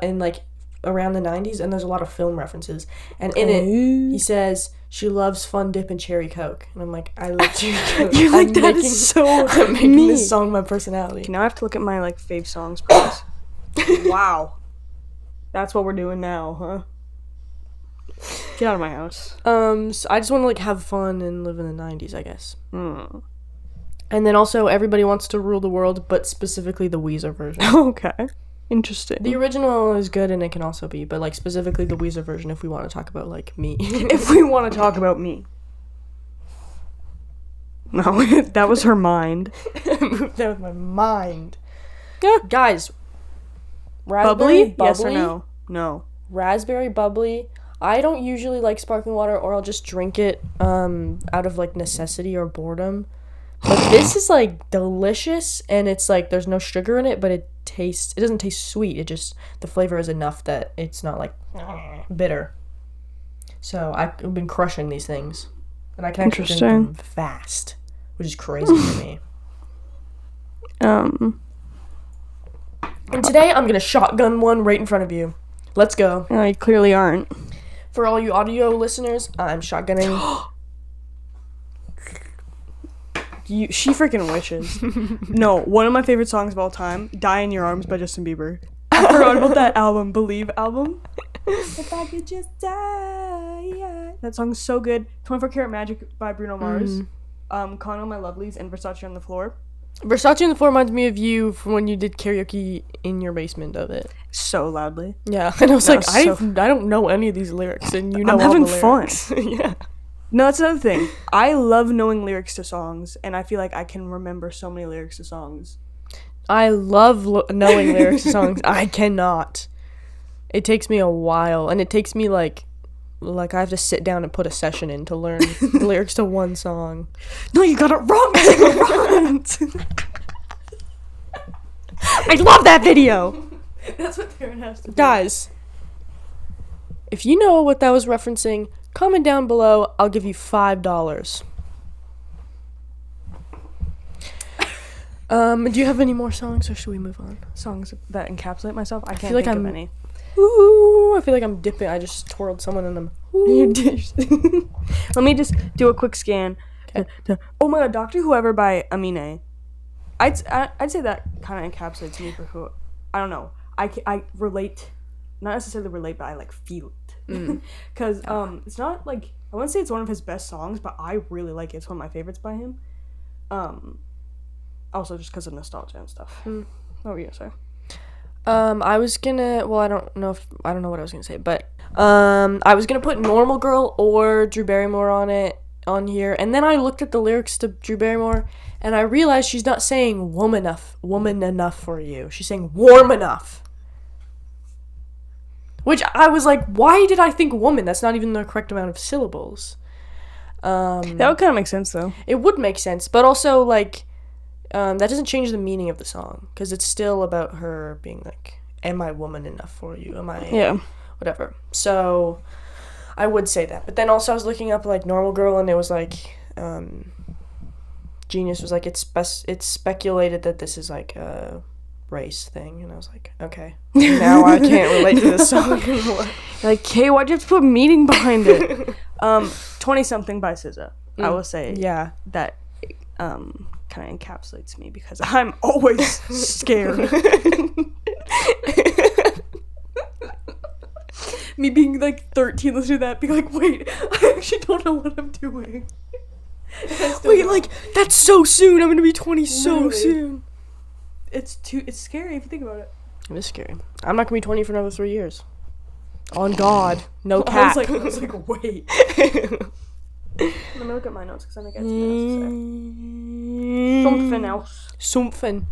Speaker 1: in like around the 90s, and there's a lot of film references. And in it, he says, she loves Fun Dip and Cherry Coke. And I'm like, I love Cherry Coke.
Speaker 2: You're like, that is so
Speaker 1: I'm making this song my personality.
Speaker 2: Okay, now I have to look at my like fave songs, please. Wow. That's what we're doing now, huh? Get out of my house.
Speaker 1: So I just want to like have fun and live in the 90s, I guess. And then also Everybody Wants to Rule the World, but specifically the Weezer version.
Speaker 2: Okay. Interesting.
Speaker 1: The original is good, and it can also be, but like specifically the Weezer version if we want to talk about like me.
Speaker 2: If we want to talk about me. No, that was her mind.
Speaker 1: I moved that with my mind.
Speaker 2: Yeah.
Speaker 1: Guys,
Speaker 2: Bubbly? Yes or no? No.
Speaker 1: Raspberry bubbly. I don't usually like sparkling water, or I'll just drink it out of like necessity or boredom. But this is like delicious, and it's like there's no sugar in it, but it doesn't taste sweet. It just, the flavor is enough that it's not like bitter. So I've been crushing these things, and I can actually drink them fast, which is crazy for me. And today I'm gonna shotgun one right in front of you. Let's go.
Speaker 2: No, you clearly aren't.
Speaker 1: For all you audio listeners, I'm shotgunning.
Speaker 2: She freaking wishes. No, one of my favorite songs of all time, Die in Your Arms by Justin Bieber. I forgot about that album, Believe album. If I could just die. Yeah. That song's so good. 24 Karat Magic by Bruno Mars. Con My Lovelies and Versace on the Floor.
Speaker 1: Versace on the floor reminds me of you from when you did karaoke in your basement of it.
Speaker 2: So loudly.
Speaker 1: Yeah, and I was like, I don't know any of these lyrics, and you know
Speaker 2: I'm
Speaker 1: all
Speaker 2: having
Speaker 1: the lyrics.
Speaker 2: fun.
Speaker 1: Yeah.
Speaker 2: No, that's another thing. I love knowing lyrics to songs, and I feel like I can remember so many lyrics to songs.
Speaker 1: I love knowing lyrics to songs. I cannot. It takes me a while, and it takes me like I have to sit down and put a session in to learn lyrics to one song.
Speaker 2: No, you got it wrong.
Speaker 1: I love that video.
Speaker 2: That's what Taryn has to do.
Speaker 1: Guys, if you know what that was referencing, comment down below. I'll give you $5. Do you have any more songs, or should we move on?
Speaker 2: Songs that encapsulate myself? I can't
Speaker 1: feel like
Speaker 2: think of
Speaker 1: I'm-
Speaker 2: any.
Speaker 1: Ooh, I feel like I'm dipping. I just twirled someone in them.
Speaker 2: You did. Let me just do a quick scan.
Speaker 1: Okay.
Speaker 2: Oh my god, Doctor Whoever by Amine. I'd say that kind of encapsulates me for who. I don't know. I relate, not necessarily relate, but I like feel it. Because it's not like, I wouldn't say it's one of his best songs, but I really like it. It's one of my favorites by him. Also just because of nostalgia and stuff. What were you gonna say?
Speaker 1: I was gonna. Well, I don't know what I was gonna say, but I was gonna put Normal Girl or Drew Barrymore on here, and then I looked at the lyrics to Drew Barrymore, and I realized she's not saying woman enough for you. She's saying warm enough. Which I was like, why did I think woman? That's not even the correct amount of syllables.
Speaker 2: That would kind of make sense though.
Speaker 1: It would make sense, but also like. That doesn't change the meaning of the song, because it's still about her being like, am I woman enough for you? Am I...
Speaker 2: Yeah.
Speaker 1: Whatever. So, I would say that. But then also I was looking up, like, Normal Girl, and it was like, Genius was like, it's speculated that this is like a race thing, and I was like, okay. Now I can't relate to this song anymore.
Speaker 2: Like, hey, why'd you have to put meaning behind it? 20-something by SZA. I will say that, kind of encapsulates me because I'm always scared. Me being like 13, listening to that, being like, wait, I actually don't know what I'm doing.
Speaker 1: Wait, like, that's so soon. I'm gonna be 20 so soon.
Speaker 2: It's scary if you think about it.
Speaker 1: It is scary. I'm not gonna be 20 for another 3 years. On God. No cap.
Speaker 2: I was like, wait. Let me look at my notes because I think I have something else to say.
Speaker 1: Something.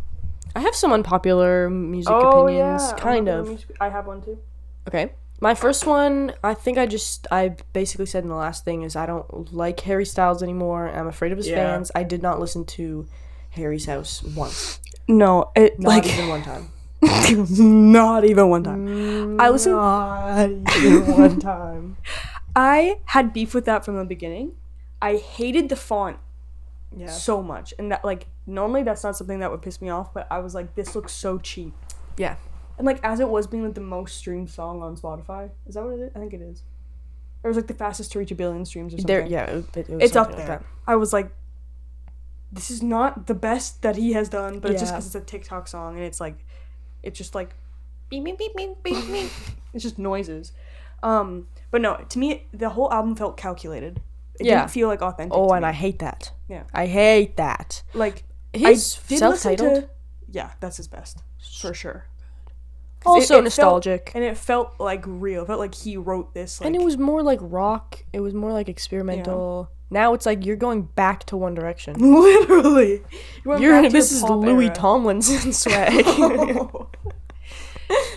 Speaker 1: I have some unpopular music opinions.
Speaker 2: Yeah.
Speaker 1: Kind of.
Speaker 2: I have one too.
Speaker 1: Okay. My first one, I think I basically said in the last thing, is I don't like Harry Styles anymore. I'm afraid of his fans. I did not listen to Harry's House once.
Speaker 2: No,
Speaker 1: Not even one time.
Speaker 2: Not even one time. I listened.
Speaker 1: Not even one time.
Speaker 2: I had beef with that from the beginning. I hated the font
Speaker 1: Yeah.
Speaker 2: so much. And that, like, normally that's not something that would piss me off, but I was like, this looks so cheap.
Speaker 1: Yeah.
Speaker 2: And, like, as it was being, like, the most streamed song on Spotify. Is that what it is? I think it is. Or it was, like, the fastest to reach 1 billion streams or something.
Speaker 1: It was
Speaker 2: It's up
Speaker 1: something
Speaker 2: there.
Speaker 1: like that.
Speaker 2: I was like, this is not the best that he has done, but it's just
Speaker 1: Yeah.
Speaker 2: because it's a TikTok song, and it's, like, it's just, like, beep, beep, beep, beep, beep, beep. It's just noises. But no, to me, the whole album felt calculated. It didn't feel like authentic.
Speaker 1: Oh,
Speaker 2: to
Speaker 1: and
Speaker 2: me.
Speaker 1: I hate that.
Speaker 2: Yeah.
Speaker 1: I hate that.
Speaker 2: Like,
Speaker 1: His
Speaker 2: I did
Speaker 1: self-titled.
Speaker 2: listen to, yeah, that's his best for sure.
Speaker 1: Also
Speaker 2: it
Speaker 1: nostalgic.
Speaker 2: And it felt like real. It felt like he wrote this. Like,
Speaker 1: And it was more like rock. It was more like experimental. Now it's like you're going back to One Direction.
Speaker 2: literally.
Speaker 1: This is Louis Tomlinson swag.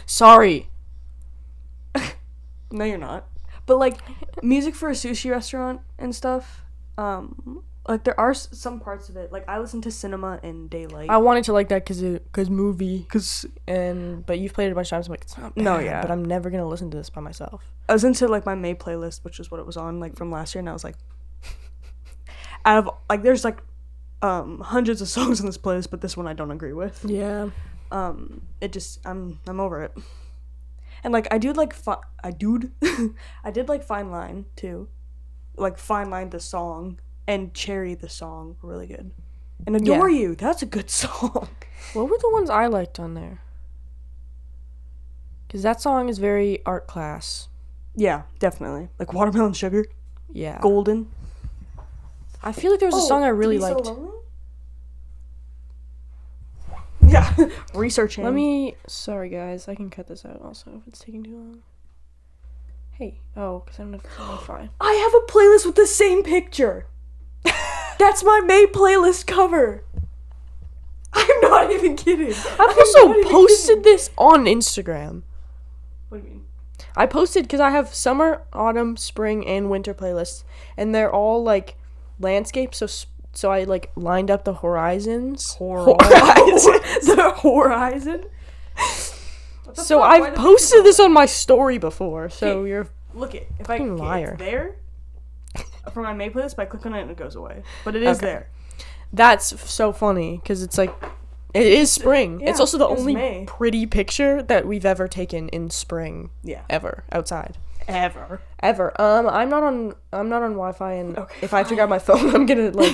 Speaker 1: Sorry.
Speaker 2: No, you're not. But like music for a sushi restaurant and stuff. Like there are some parts of it. Like I listen to Cinema and Daylight.
Speaker 1: I wanted to like that cause movie. But you've played it a bunch of times. I'm like, it's not bad,
Speaker 2: No, yeah.
Speaker 1: but I'm never gonna listen to this by myself.
Speaker 2: I was into like my May playlist, which is what it was on like from last year, and I was like, out of like there's like hundreds of songs on this playlist, but this one I don't agree with.
Speaker 1: Yeah.
Speaker 2: It just I'm over it. And like I did like I did like Fine Line too, like Fine Line the song and Cherry the song were really good, and Adore You, that's a good song.
Speaker 1: What were the ones I liked on there? Because that song is very art class.
Speaker 2: Yeah, definitely. Like Watermelon Sugar.
Speaker 1: Yeah.
Speaker 2: Golden.
Speaker 1: I feel like there was a song I really liked.
Speaker 2: So Researching.
Speaker 1: Sorry guys, I can cut this out also if it's taking too long. Hey, because I don't have Wi-Fi.
Speaker 2: I have a playlist with the same picture. That's my May playlist cover. I'm not even kidding.
Speaker 1: I've also posted this on Instagram.
Speaker 2: What do you mean?
Speaker 1: I posted because I have summer, autumn, spring, and winter playlists, and they're all like landscapes. So I like lined up the horizons.
Speaker 2: The horizon.
Speaker 1: So I've posted this on my story before. So you're
Speaker 2: look it. If I
Speaker 1: liar.
Speaker 2: It's there for my May playlist, if I click on it, and it goes away. But it is there.
Speaker 1: That's so funny because it's like it is spring. It's also the only pretty picture that we've ever taken in spring.
Speaker 2: Yeah.
Speaker 1: Ever outside.
Speaker 2: Ever.
Speaker 1: I'm not on Wi-Fi, and if I have to grab my phone, I'm gonna like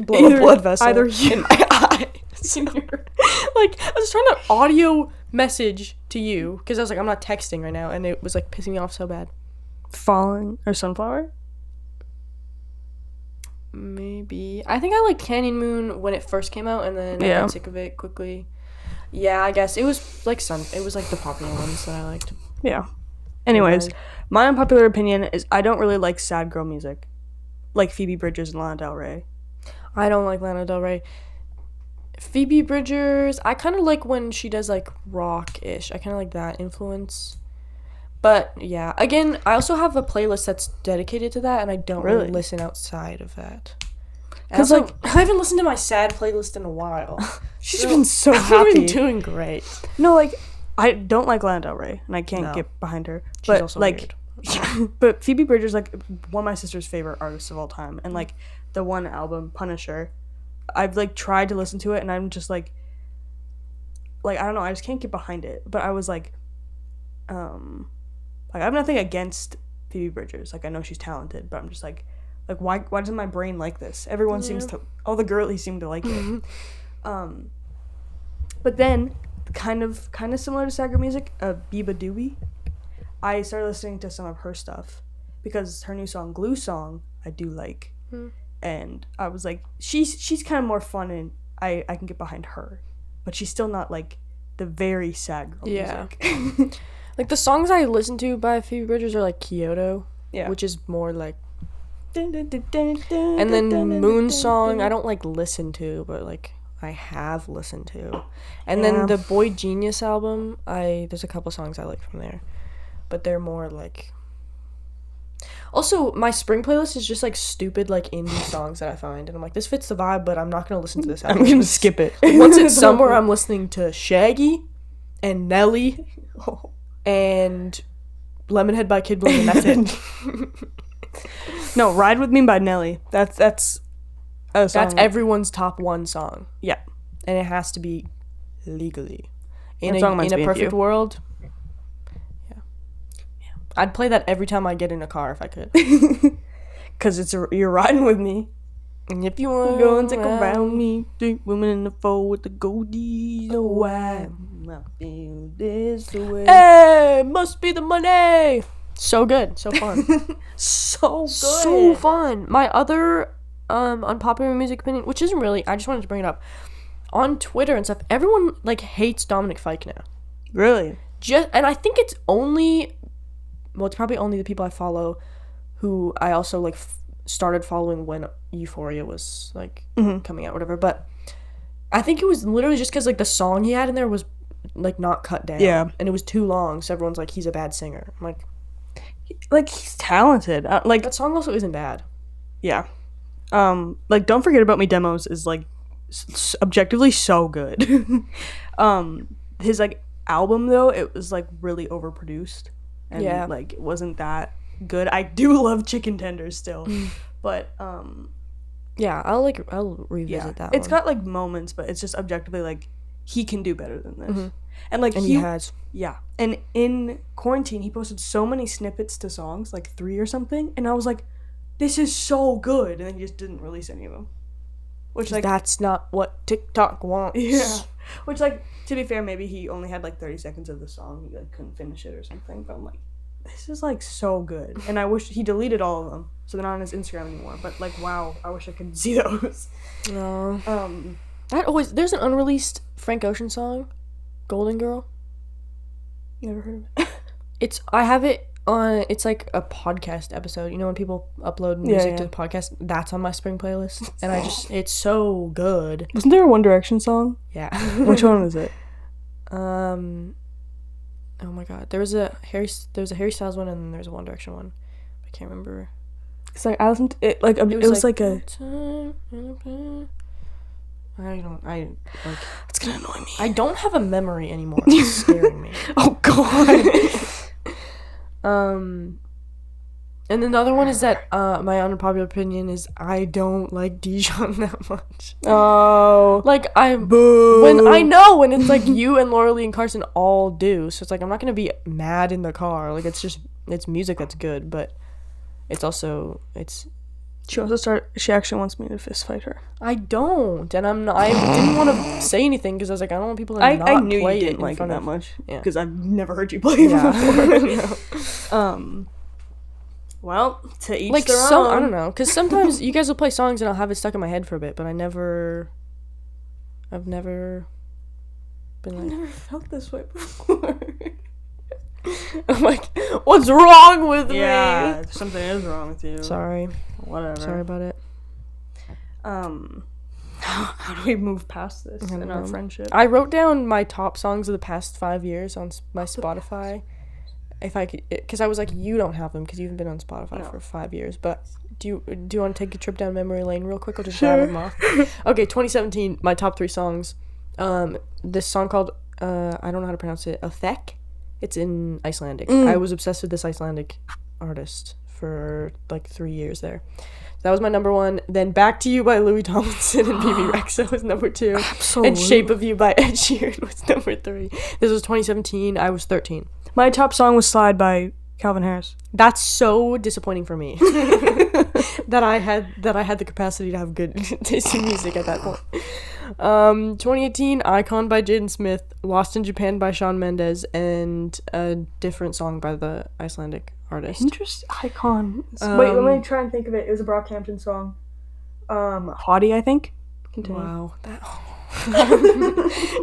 Speaker 1: blow a blood vessel in my eye. Like I was trying to audio message to you because I was like, I'm not texting right now, and it was like pissing me off so bad.
Speaker 2: Falling or Sunflower?
Speaker 1: Maybe. I think I liked Canyon Moon when it first came out, and then I got sick of it quickly. Yeah, I guess it was like the popular ones that I liked.
Speaker 2: Yeah. Anyways, my unpopular opinion is I don't really like sad girl music, like Phoebe Bridgers and Lana Del Rey.
Speaker 1: I don't like Lana Del Rey. Phoebe Bridgers, I kind of like when she does like rock-ish. I kind of like that influence. But yeah, again, I also have a playlist that's dedicated to that, and I don't really listen outside of that. Because like I haven't listened to my sad playlist in a while.
Speaker 2: She's been so happy.
Speaker 1: I've been doing great.
Speaker 2: No, like I don't like Lana Del Rey, and I can't get behind her.
Speaker 1: She's also
Speaker 2: like, but Phoebe Bridgers, like one of my sister's favorite artists of all time, and like the one album Punisher, I've like tried to listen to it, and I'm just like I don't know, I just can't get behind it. But I was like I have nothing against Phoebe Bridgers. Like I know she's talented, but I'm just like why doesn't my brain like this? Everyone seems to, all the girlies seem to like it. But then kind of similar to sad girl music, Biba Doobie. I started listening to some of her stuff because her new song Glue Song I do like, and I was like she's kind of more fun, and I can get behind her, but she's still not like the very sad girl music.
Speaker 1: Like the songs I listen to by Phoebe Bridgers are like Kyoto, which is more like, and then Moon Song I don't like listen to, but like I have listened to, and then the Boy Genius album there's a couple songs I like from there, but they're more like. Also, my spring playlist is just like stupid like indie songs that I find, and I'm like, this fits the vibe, but I'm not gonna listen to this album.
Speaker 2: I'm gonna skip it.
Speaker 1: Once it's summer, I'm listening to Shaggy and Nelly. And Lemonhead by Kid Bling, and that's it.
Speaker 2: No, Ride With Me by Nelly. That's a song.
Speaker 1: That's everyone's top one song.
Speaker 2: Yeah.
Speaker 1: And it has to be legally. In
Speaker 2: a
Speaker 1: perfect world. Yeah. I'd play that every time I get in a car if I could.
Speaker 2: Because you're riding with me.
Speaker 1: And if you want to
Speaker 2: go and take around me, 3 women in the 4 with the goldies. Oh, why I feel this way.
Speaker 1: Hey, must be the money. So good, so fun.
Speaker 2: So good.
Speaker 1: So fun. My other unpopular music opinion, which isn't really, I just wanted to bring it up. On Twitter and stuff, everyone like hates Dominic Fike now.
Speaker 2: Really?
Speaker 1: And I think it's probably only the people I follow who I also like started following when Euphoria was like coming out, whatever. But I think it was literally just because like the song he had in there was like not cut down, and it was too long, so everyone's like, he's a bad singer. I'm like
Speaker 2: he's talented. Like
Speaker 1: that song also isn't bad.
Speaker 2: Yeah. Like Don't Forget About Me demos is like objectively so good. His like album though, it was like really overproduced, and like it wasn't that good. I do love Chicken Tenders still, but
Speaker 1: I'll revisit that.
Speaker 2: It's got like moments, but it's just objectively like he can do better than this. And like
Speaker 1: he has.
Speaker 2: Yeah. And in quarantine he posted so many snippets to songs, like 3 or something, and I was like, this is so good, and then he just didn't release any of them. Which like
Speaker 1: that's not what TikTok wants.
Speaker 2: Yeah. Which like, to be fair, maybe he only had like 30 seconds of the song, he like couldn't finish it or something, but I'm like, this is like so good. And I wish he deleted all of them, so they're not on his Instagram anymore. But like, wow, I wish I could see those.
Speaker 1: No. There's an unreleased Frank Ocean song, Golden Girl.
Speaker 2: Never heard of it.
Speaker 1: I have it on, it's like a podcast episode. You know when people upload music to the podcast? That's on my spring playlist. And it's so good.
Speaker 2: Wasn't there a One Direction song?
Speaker 1: Yeah.
Speaker 2: Which one was it?
Speaker 1: Oh my god. There was a Harry Styles one and then there's a One Direction one. I can't remember.
Speaker 2: It's like, I listened to it, like, it was like a... It's gonna annoy me.
Speaker 1: I don't have a memory anymore. It's scaring me.
Speaker 2: Oh god.
Speaker 1: And another one is that my unpopular opinion is I don't like Dijon that much.
Speaker 2: Oh.
Speaker 1: Like when it's like you and Laura Lee and Carson all do, so it's like I'm not gonna be mad in the car. Like it's music that's good, but
Speaker 2: She actually wants me to fist fight her.
Speaker 1: I don't, and I didn't want to say anything because I was like, I don't want people to not play it.
Speaker 2: I knew you didn't like it that much.
Speaker 1: Yeah.
Speaker 2: Because I've never heard you play it before. No. Well, to each
Speaker 1: like
Speaker 2: their own.
Speaker 1: I don't know, because sometimes you guys will play songs and I'll have it stuck in my head for a bit, but I've never been like...
Speaker 2: I've never felt this way before.
Speaker 1: I'm like, what's wrong with me?
Speaker 2: Yeah, something is wrong with you.
Speaker 1: Sorry.
Speaker 2: Whatever.
Speaker 1: Sorry about it.
Speaker 2: How do we move past this in our friendship?
Speaker 1: I wrote down my top songs of the past 5 years on my Spotify. If I could, because I was like, you don't have them because you haven't been on Spotify for 5 years. But do you want to take a trip down memory lane real quick? I'll just rattle them off. Okay, 2017, my top 3 songs. This song called I don't know how to pronounce it. Othek. It's in Icelandic. I was obsessed with this Icelandic artist for like 3 years there. That was my number 1. Then Back to You by Louis Tomlinson and BB Rexa was number 2. Absolutely. And Shape of You by Ed Sheeran was number 3. This was 2017. I was 13.
Speaker 2: My top song was Slide by Calvin Harris.
Speaker 1: That's so disappointing for me. that I had the capacity to have good taste in music at that point. 2018, Icon by Jaden Smith, Lost in Japan by Shawn Mendes, and a different song by the Icelandic artist.
Speaker 2: Interesting. Icon. Wait, let me try and think of it. It was a Brockhampton song. Haughty, I think. Continue.
Speaker 1: Wow.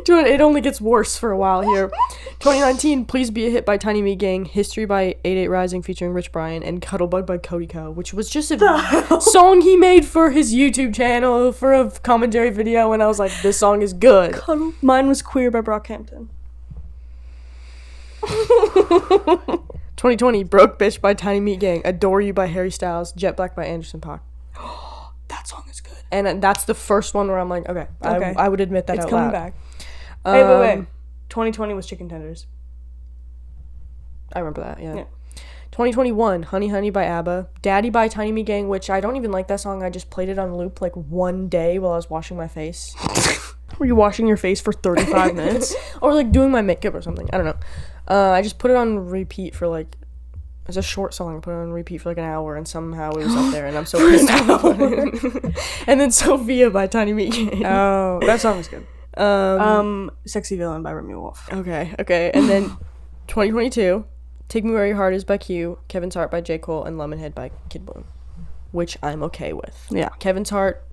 Speaker 1: Dude, it only gets worse for a while here. 2019, Please Be a Hit by Tiny Meat Gang, History by 88 Rising featuring Rich Brian, and Cuddlebug by Cody Co, which was just a song he made for his YouTube channel for a commentary video, and I was like, this song is good.
Speaker 2: Mine was Queer by Brockhampton.
Speaker 1: 2020, Broke Bitch by Tiny Meat Gang, Adore You by Harry Styles, Jet Black by Anderson .Paak.
Speaker 2: That song is good.
Speaker 1: And that's the first one where I'm like, okay. I would admit that
Speaker 2: it's
Speaker 1: out loud.
Speaker 2: It's coming back. Wait. 2020 was Chicken Tenders.
Speaker 1: I remember that, yeah. 2021, Honey Honey by ABBA, Daddy by Tiny Meat Gang, which I don't even like that song. I just played it on loop like one day while I was washing my face.
Speaker 2: Were you washing your face for 35 minutes?
Speaker 1: Or like doing my makeup or something. I don't know. I just put it on repeat for like... It's a short song. I put it on repeat for like an hour, and somehow it was up there, and I'm so pissed off. And then Sophia by Tiny Meat Gang.
Speaker 2: Oh, that song was good. Sexy Villain by Remy Wolf.
Speaker 1: Okay. And then 2022, Take Me Where Your Heart Is by Q, Kevin's Heart by J. Cole, and Lemonhead by Kid Bloom, which I'm okay with.
Speaker 2: Yeah.
Speaker 1: Kevin's Heart,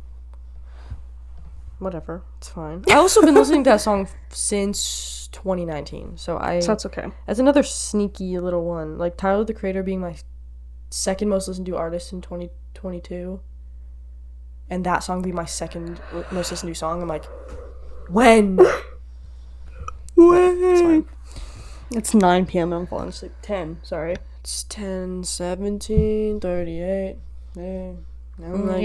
Speaker 1: whatever, it's fine. I've also been listening to that song since 2019, so
Speaker 2: that's okay.
Speaker 1: That's another sneaky little one. Like Tyler the Creator being my second most listened to artist in 2022, and that song being my second most listened to song. I'm like, when?
Speaker 2: It's fine. It's 9 p.m. and I'm falling asleep. 10, sorry.
Speaker 1: It's 10, 17, 38. Hey, I'm like,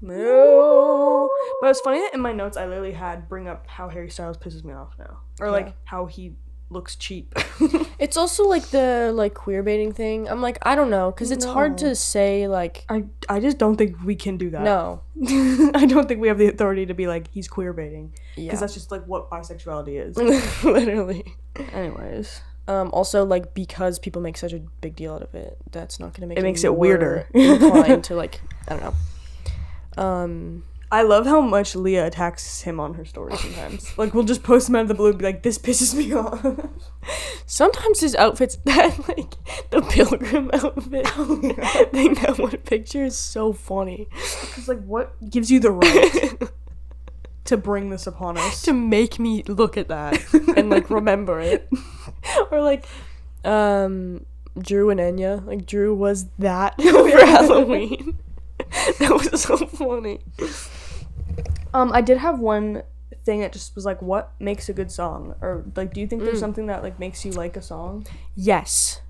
Speaker 2: no. But it's funny that in my notes I literally had bring up how Harry Styles pisses me off now. Or like how he looks cheap.
Speaker 1: It's also like the like queer baiting thing. I'm like, I don't know, because it's hard to say like...
Speaker 2: I just don't think we can do that.
Speaker 1: No.
Speaker 2: I don't think we have the authority to be like, he's queer baiting. Because that's just like what bisexuality is.
Speaker 1: Literally.
Speaker 2: Anyways.
Speaker 1: Also, like, because people make such a big deal out of it, that's not going to make
Speaker 2: it makes it weirder.
Speaker 1: inclined to like, I don't know.
Speaker 2: I love how much Leah attacks him on her story sometimes. Like, we'll just post him out of the blue and be like, this pisses me off.
Speaker 1: Sometimes his outfits, that, like, the pilgrim outfit thing, that one picture is so funny.
Speaker 2: Because, like, what gives you the right to bring this upon us?
Speaker 1: To make me look at that and, like, remember it. Or, like, Drew and Enya. Like, Drew was that for Halloween. That was so funny.
Speaker 2: I did have one thing that just was like, what makes a good song? Or, like, do you think there's something that, like, makes you like a song?
Speaker 1: Yes.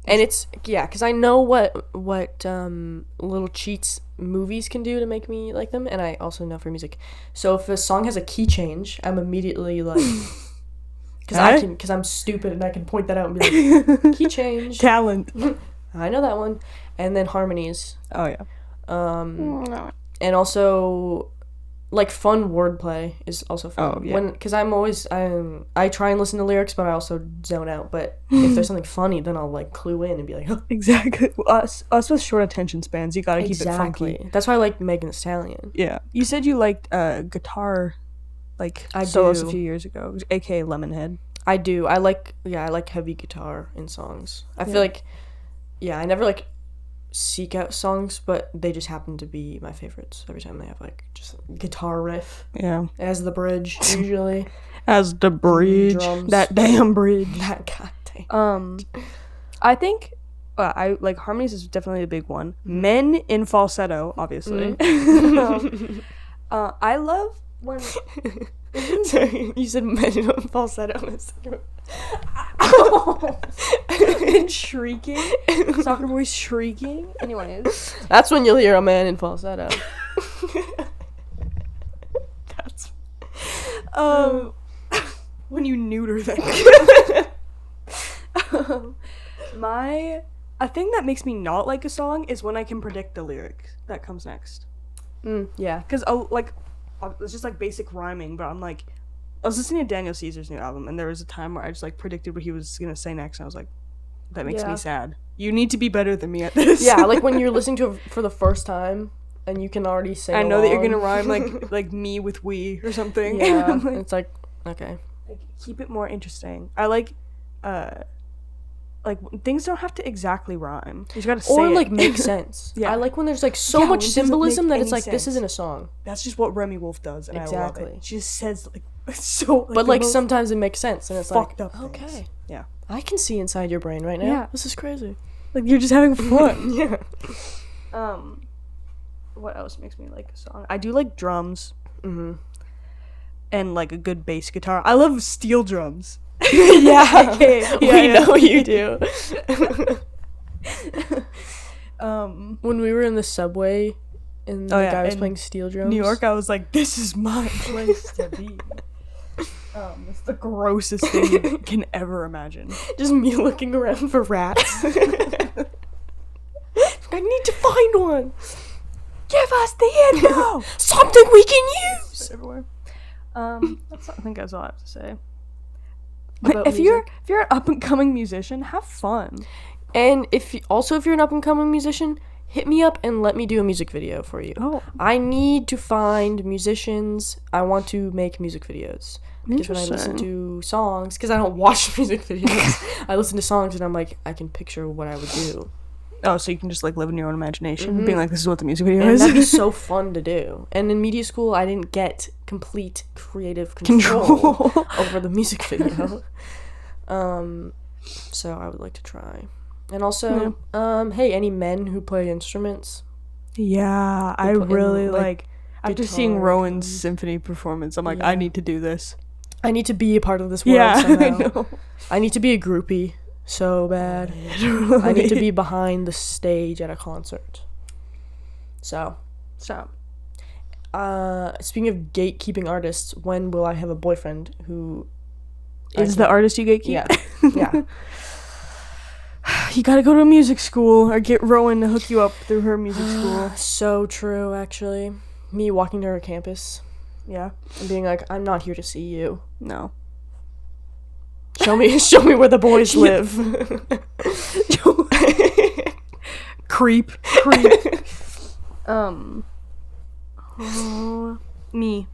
Speaker 1: And it's, yeah, because I know what little cheats movies can do to make me like them, and I also know for music. So if a song has a key change, I'm immediately like, because I'm stupid and I can point that out and be like, key change.
Speaker 2: Talent.
Speaker 1: I know that one. And then harmonies.
Speaker 2: Oh, yeah.
Speaker 1: And also, like, fun wordplay is also fun.
Speaker 2: Oh, yeah.
Speaker 1: Because I try and listen to lyrics, but I also zone out. But if there's something funny, then I'll, like, clue in and be like, oh.
Speaker 2: Exactly. Us with short attention spans, you gotta keep it funky.
Speaker 1: That's why I like Megan Thee Stallion.
Speaker 2: Yeah. You said you liked guitar, like, solos a few years ago, aka Lemonhead.
Speaker 1: I do. I like heavy guitar in songs. I feel like, I never, like, seek out songs, but they just happen to be my favorites every time they have, like, just guitar riff.
Speaker 2: Yeah.
Speaker 1: As the bridge, usually.
Speaker 2: As the bridge.
Speaker 1: Drums.
Speaker 2: That damn bridge.
Speaker 1: That goddamn.
Speaker 2: I think I like harmonies is definitely a big one. Men in falsetto, obviously. I love when
Speaker 1: Sorry, you said men in falsetto.
Speaker 2: And shrieking. Soccer boys shrieking. Anyways.
Speaker 1: That's when you'll hear a man in falsetto. That's
Speaker 2: when you neuter them. A thing that makes me not like a song is when I can predict the lyrics that comes next.
Speaker 1: Yeah.
Speaker 2: Because, like, it's just, like, basic rhyming, but I'm, like, I was listening to Daniel Caesar's new album, and there was a time where I just, like, predicted what he was gonna say next, and I was like, that makes me sad. You need to be better than me at this.
Speaker 1: Yeah, like, when you're listening to it for the first time, and you can already sing along.
Speaker 2: I know that you're gonna rhyme, like me with we or something.
Speaker 1: Yeah, it's like, okay.
Speaker 2: Like, keep it more interesting. I like things don't have to exactly rhyme. You just gotta say
Speaker 1: or,
Speaker 2: it.
Speaker 1: like, make sense. Yeah. I like when there's, like, so much symbolism that it's like, this isn't a song.
Speaker 2: That's just what Remy Wolf does, and
Speaker 1: exactly.
Speaker 2: I love it. She just says, like, so, like,
Speaker 1: but, like, sometimes it makes sense, and it's
Speaker 2: fucked
Speaker 1: like,
Speaker 2: up
Speaker 1: okay.
Speaker 2: things. Yeah.
Speaker 1: I can see inside your brain right now.
Speaker 2: Yeah.
Speaker 1: This is crazy.
Speaker 2: Like, you're just having fun.
Speaker 1: Yeah.
Speaker 2: What else makes me like a song? I do like drums.
Speaker 1: Mm-hmm.
Speaker 2: And, like, a good bass guitar. I love steel drums.
Speaker 1: Yeah. We know you do. When we were in the subway and the guy was playing steel drums.
Speaker 2: New York, I was like, this is my place to be. It's the grossest thing you can ever imagine.
Speaker 1: Just me looking around for rats. I need to find one.
Speaker 2: Give us the info.
Speaker 1: Something we can use.
Speaker 2: Everywhere. I think that's all I have to say. But if you're an up and coming musician, have fun.
Speaker 1: And if you're an up and coming musician, hit me up and let me do a music video for you.
Speaker 2: Oh.
Speaker 1: I need to find musicians. I want to make music videos. Because when I listen to songs, because I don't watch music videos, I listen to songs and I'm like, I can picture what I would do.
Speaker 2: Oh, so you can just, like, live in your own imagination, being like, this is what the music video
Speaker 1: is.
Speaker 2: And
Speaker 1: that'd be so fun to do. And in media school, I didn't get complete creative control over the music video. So I would like to try. And also, hey, any men who play instruments?
Speaker 2: Yeah, I really like after seeing Rowan's symphony performance, I'm like, I need to do this.
Speaker 1: I need to be a part of this world somehow. I know. I need to be a groupie so bad. I need to be behind the stage at a concert. So. Speaking of gatekeeping artists, when will I have a boyfriend who
Speaker 2: is the artist you gatekeep?
Speaker 1: Yeah. Yeah.
Speaker 2: You gotta go to a music school or get Rowan to hook you up through her music school.
Speaker 1: So true, actually. Me walking to her campus.
Speaker 2: Yeah.
Speaker 1: And being like, I'm not here to see you.
Speaker 2: No.
Speaker 1: Show me where the boys live.
Speaker 2: Creep. Me.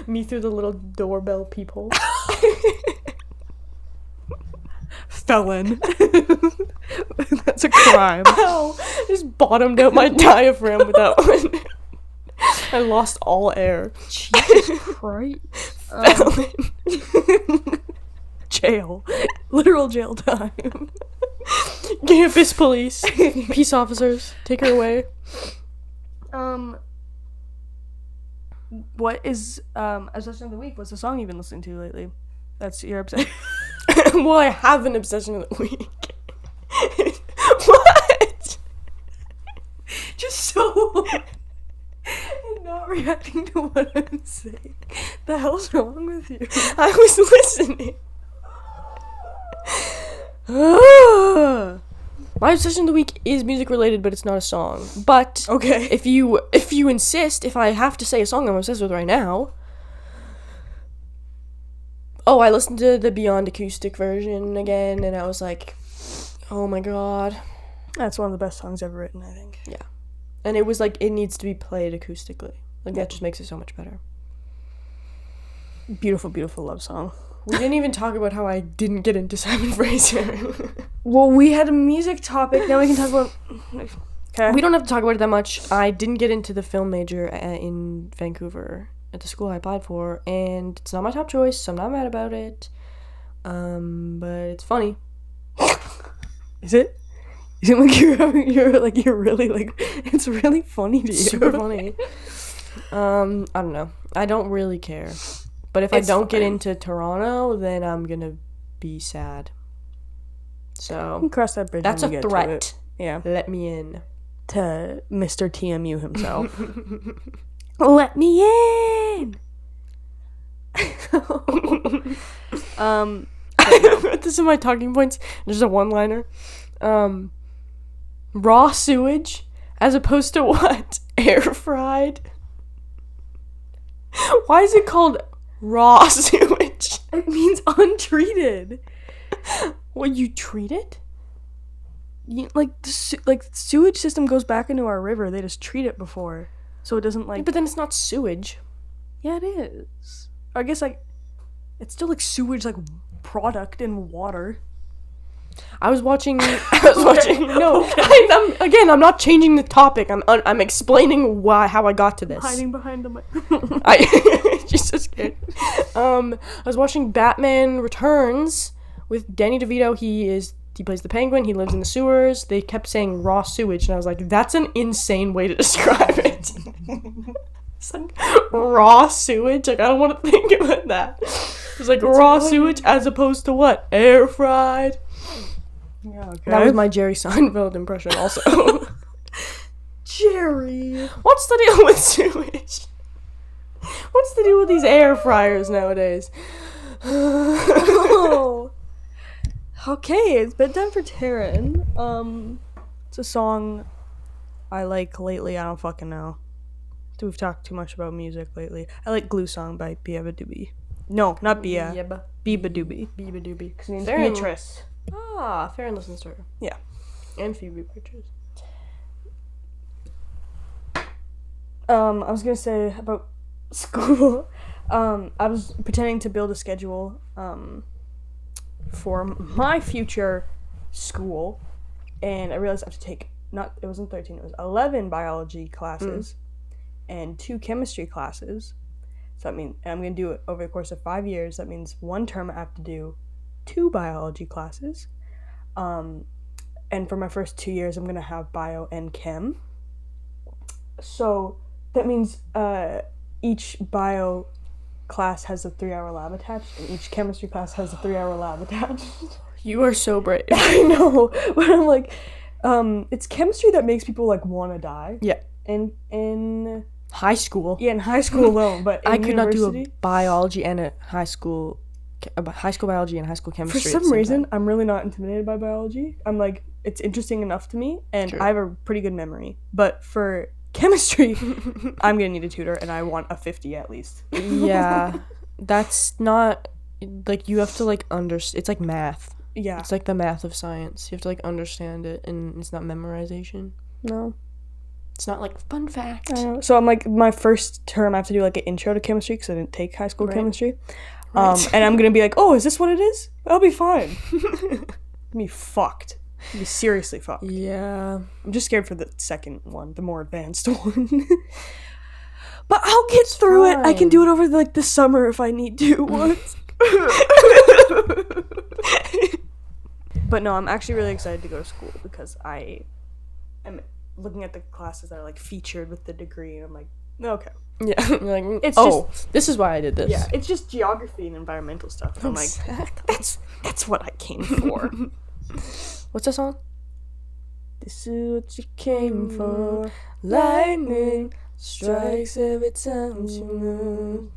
Speaker 1: Me through the little doorbell peephole.
Speaker 2: Felon. That's a crime.
Speaker 1: Ow! Just bottomed out my diaphragm with that one. I lost all air.
Speaker 2: Jesus Christ. Jail. Literal jail time.
Speaker 1: Campus police. Peace officers. Take her away.
Speaker 2: What is obsession of the week? What's the song you've been listening to lately? That's your obsession.
Speaker 1: Well, I have an obsession of the week. What?
Speaker 2: Just so not reacting to what I'm saying. The hell's wrong with you?
Speaker 1: I was listening. My obsession of the week is music related, but it's not a song. But
Speaker 2: okay,
Speaker 1: if you insist, if I have to say a song I'm obsessed with right now. Oh, I listened to the Beyond acoustic version again, and I was like, oh my god.
Speaker 2: That's one of the best songs ever written, I think.
Speaker 1: Yeah. And it was like, it needs to be played acoustically. Like, that just makes it so much better.
Speaker 2: Beautiful, beautiful love song.
Speaker 1: We didn't even talk about how I didn't get into Simon Fraser.
Speaker 2: Well, we had a music topic, now we can talk about... Okay.
Speaker 1: We don't have to talk about it that much. I didn't get into the film major in Vancouver at the school I applied for, and it's not my top choice, so I'm not mad about it. But it's funny.
Speaker 2: Is it? You seem like you're really like, it's really funny to you.
Speaker 1: Super funny. I don't know. I don't really care. But if I don't get into Toronto, then I'm gonna be sad. So
Speaker 2: You can cross that bridge.
Speaker 1: that's
Speaker 2: when
Speaker 1: a
Speaker 2: we get
Speaker 1: threat.
Speaker 2: to it. Yeah.
Speaker 1: Let me in.
Speaker 2: To Mr. TMU himself. Let me in.
Speaker 1: This is my talking points. There's a one-liner. Raw sewage as opposed to what? Air fried? Why is it called raw sewage?
Speaker 2: It means untreated.
Speaker 1: Well, you treat it?
Speaker 2: The sewage system goes back into our river. They just treat it before, so it doesn't like.
Speaker 1: But then it's not sewage.
Speaker 2: Yeah, it is. I guess it's still like sewage, like product in water.
Speaker 1: I was watching. No, okay. I'm not changing the topic. I'm explaining how I got to this.
Speaker 2: Hiding behind the mic.
Speaker 1: She's so scared. I was watching Batman Returns with Danny DeVito. He plays the Penguin. He lives in the sewers. They kept saying raw sewage, and I was like, that's an insane way to describe it. It's like raw sewage. Like, I don't want to think about that. It's like raw sewage as opposed to what? Air fried.
Speaker 2: Yeah, okay.
Speaker 1: That was my Jerry Seinfeld impression also.
Speaker 2: Jerry.
Speaker 1: What's the deal with sewage? What's the deal with these air fryers nowadays?
Speaker 2: Oh. Okay, it's bedtime for Taryn. It's a song I like lately. I don't fucking know. We've talked too much about music lately. I like Glue Song by Bieba Doobie. No, not Bia. Bieba Doobie.
Speaker 1: Bieba Doobie.
Speaker 2: Because name's Beatrice.
Speaker 1: Farron listens to her.
Speaker 2: Yeah.
Speaker 1: And Phoebe Bridgers.
Speaker 2: I was gonna say about school. I was pretending to build a schedule for my future school, and I realized I have to take it wasn't 13, it was 11 biology classes and 2 chemistry classes. So that means I'm gonna do it over the course of 5 years. That means one term I have to do 2 biology classes. And for my first 2 years, I'm gonna have bio and chem. So that means each bio class has a 3-hour lab attached, and each chemistry class has a 3-hour lab attached.
Speaker 1: You are so brave.
Speaker 2: I know, but I'm like, it's chemistry that makes people like want to die.
Speaker 1: Yeah.
Speaker 2: In
Speaker 1: high school.
Speaker 2: Yeah, in high school alone, but in
Speaker 1: I could not do
Speaker 2: university,
Speaker 1: a biology and a high school biology and high school chemistry.
Speaker 2: For some reason, I'm really not intimidated by biology. I'm like, it's interesting enough to me, and
Speaker 1: True.
Speaker 2: I have a pretty good memory. But for chemistry, I'm gonna need a tutor, and I want a 50 at least.
Speaker 1: Yeah, that's not like, you have to like it's like math.
Speaker 2: Yeah,
Speaker 1: It's like the math of science. You have to like understand it, and it's not memorization.
Speaker 2: no.
Speaker 1: It's not like fun fact.
Speaker 2: I know. So I'm like, my first term I have to do like an intro to chemistry because I didn't take high school chemistry. Right. And I'm gonna be like, oh, is this what it is? I'll be fine. Me fucked. Be seriously fucked.
Speaker 1: Yeah.
Speaker 2: I'm just scared for the second one, the more advanced one. But I'll get through it. I can do it over like the summer if I need to once. But no, I'm actually really excited to go to school because I am looking at the classes that are like featured with the degree, and I'm like, okay.
Speaker 1: Yeah. You're like, it's just, this is why I did this.
Speaker 2: Yeah, it's just geography and environmental stuff. And I'm like, that's what I came for.
Speaker 1: What's that song?
Speaker 2: This is what you came for. Lightning strikes every time you move.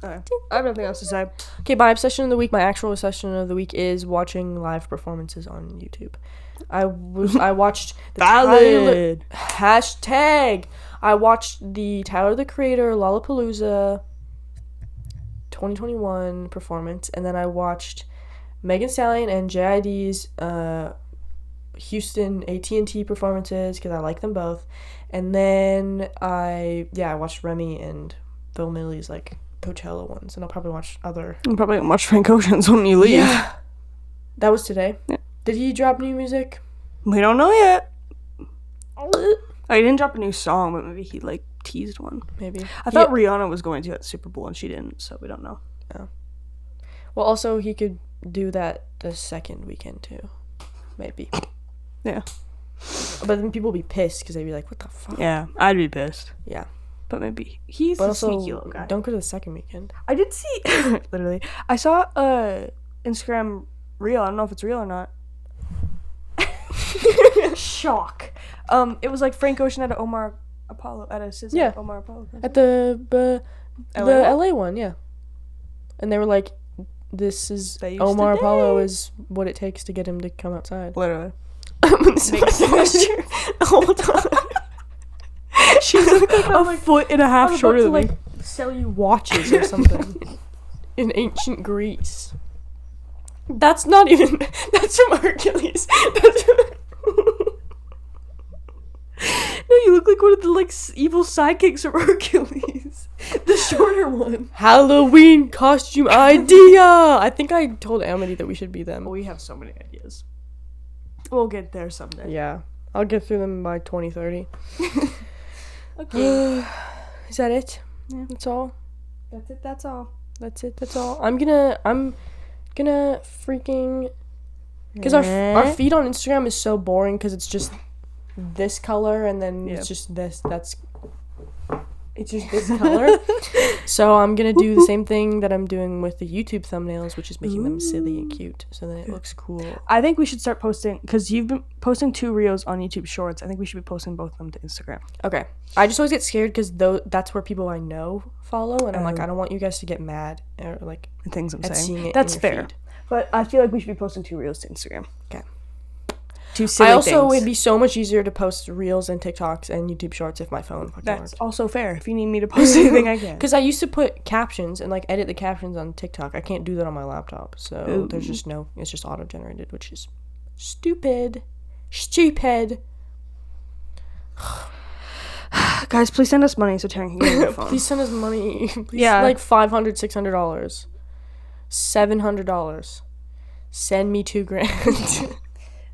Speaker 2: I have nothing else to say.
Speaker 1: Okay, my obsession of the week, my actual obsession of the week is watching live performances on YouTube. I watched the
Speaker 2: Valid.
Speaker 1: I watched the Tyler the Creator Lollapalooza 2021 performance, and then I watched Megan Thee Stallion and JID's Houston AT&T performances because I like them both. And then I watched Remy and Bill Millie's like Coachella ones, and I'll probably watch other.
Speaker 2: I'm probably gonna watch Frank Ocean's when you leave.
Speaker 1: Yeah. That was today.
Speaker 2: Yeah.
Speaker 1: Did he drop new music?
Speaker 2: We don't know yet. Oh, he didn't drop a new song, but maybe he like teased one.
Speaker 1: Maybe.
Speaker 2: I thought Rihanna was going to at Super Bowl and she didn't, so we don't know.
Speaker 1: Oh. Well, also he could do that the second weekend too. Maybe.
Speaker 2: Yeah.
Speaker 1: But then people will be pissed because they'd be like, "What the fuck?"
Speaker 2: Yeah, I'd be pissed.
Speaker 1: Yeah.
Speaker 2: But maybe he's
Speaker 1: but
Speaker 2: a
Speaker 1: also,
Speaker 2: sneaky little guy.
Speaker 1: Don't go to the second weekend.
Speaker 2: I did see literally. I saw a Instagram reel. I don't know if it's real or not. Shock. It was like Frank Ocean at a Omar Apollo at a SZA Omar Apollo concert.
Speaker 1: At the LA one, yeah. And they were like, "This is Omar Apollo is what it takes to get him to come outside."
Speaker 2: Literally.
Speaker 1: Hold on. She's like a foot and a half shorter than me. Sell you watches or something in ancient Greece. That's not even. That's from Hercules.
Speaker 2: No, you look like one of the like evil sidekicks of Hercules. The shorter one.
Speaker 1: Halloween costume idea. I think I told Amity that we should be them.
Speaker 2: We have so many ideas. We'll get there someday.
Speaker 1: Yeah, I'll get through them by 2030.
Speaker 2: Okay.
Speaker 1: Is that it?
Speaker 2: Yeah.
Speaker 1: That's all.
Speaker 2: That's it. That's all.
Speaker 1: That's it. That's all. I'm gonna freaking, because our feed on Instagram is so boring because it's just this color and then it's just this. It's just this color. So I'm gonna do the same thing that I'm doing with the YouTube thumbnails, which is making them silly and cute, so then it looks cool.
Speaker 2: I think we should start posting, because you've been posting 2 reels on YouTube Shorts. I think we should be posting both of them to Instagram.
Speaker 1: Okay. I just always get scared because that's where people I know follow, and I'm like, I don't want you guys to get mad or like
Speaker 2: the things I'm
Speaker 1: at
Speaker 2: saying.
Speaker 1: Seeing it
Speaker 2: That's
Speaker 1: in your
Speaker 2: fair.
Speaker 1: feed.
Speaker 2: But I feel like we should be posting 2 reels to Instagram.
Speaker 1: Okay.
Speaker 2: 2 silly things.
Speaker 1: It'd be so much easier to post reels and TikToks and YouTube Shorts if my phone fucking
Speaker 2: That's
Speaker 1: worked.
Speaker 2: also fair. If you need me to post anything, I can.
Speaker 1: Because I used to put captions and like edit the captions on TikTok. I can't do that on my laptop, so there's just it's just auto generated, which is stupid.
Speaker 2: Guys, please send us money so Taryn can get a new phone.
Speaker 1: Please send us money. Please,
Speaker 2: yeah,
Speaker 1: like $500, $600, $700. Send me $2,000.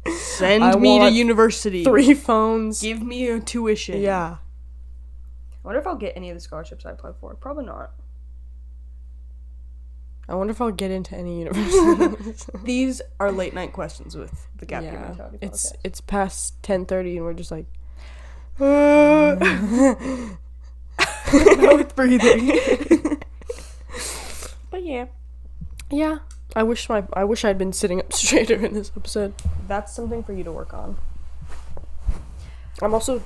Speaker 2: Send me to university.
Speaker 1: 3 phones.
Speaker 2: Give me a tuition.
Speaker 1: Yeah.
Speaker 2: I wonder if I'll get any of the scholarships I applied for. Probably not.
Speaker 1: I wonder if I'll get into any university.
Speaker 2: These are late night questions with the Gap Year Mentality podcast.
Speaker 1: It's past 10:30 and we're just like
Speaker 2: with breathing. But yeah.
Speaker 1: I wish I'd been sitting up straighter in this episode.
Speaker 2: That's something for you to work on.
Speaker 1: I'm also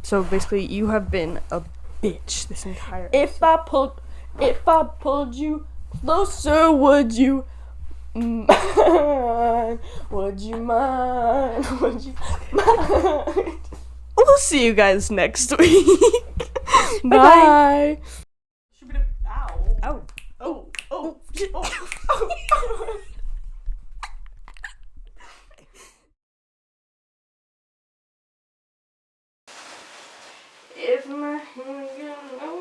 Speaker 2: So basically, you have been a bitch this entire episode.
Speaker 1: If I pulled you closer, would you mind? Would you mind? Would you mind?
Speaker 2: We'll see you guys next week.
Speaker 1: Bye.
Speaker 2: Ow. Oh. If my hand got no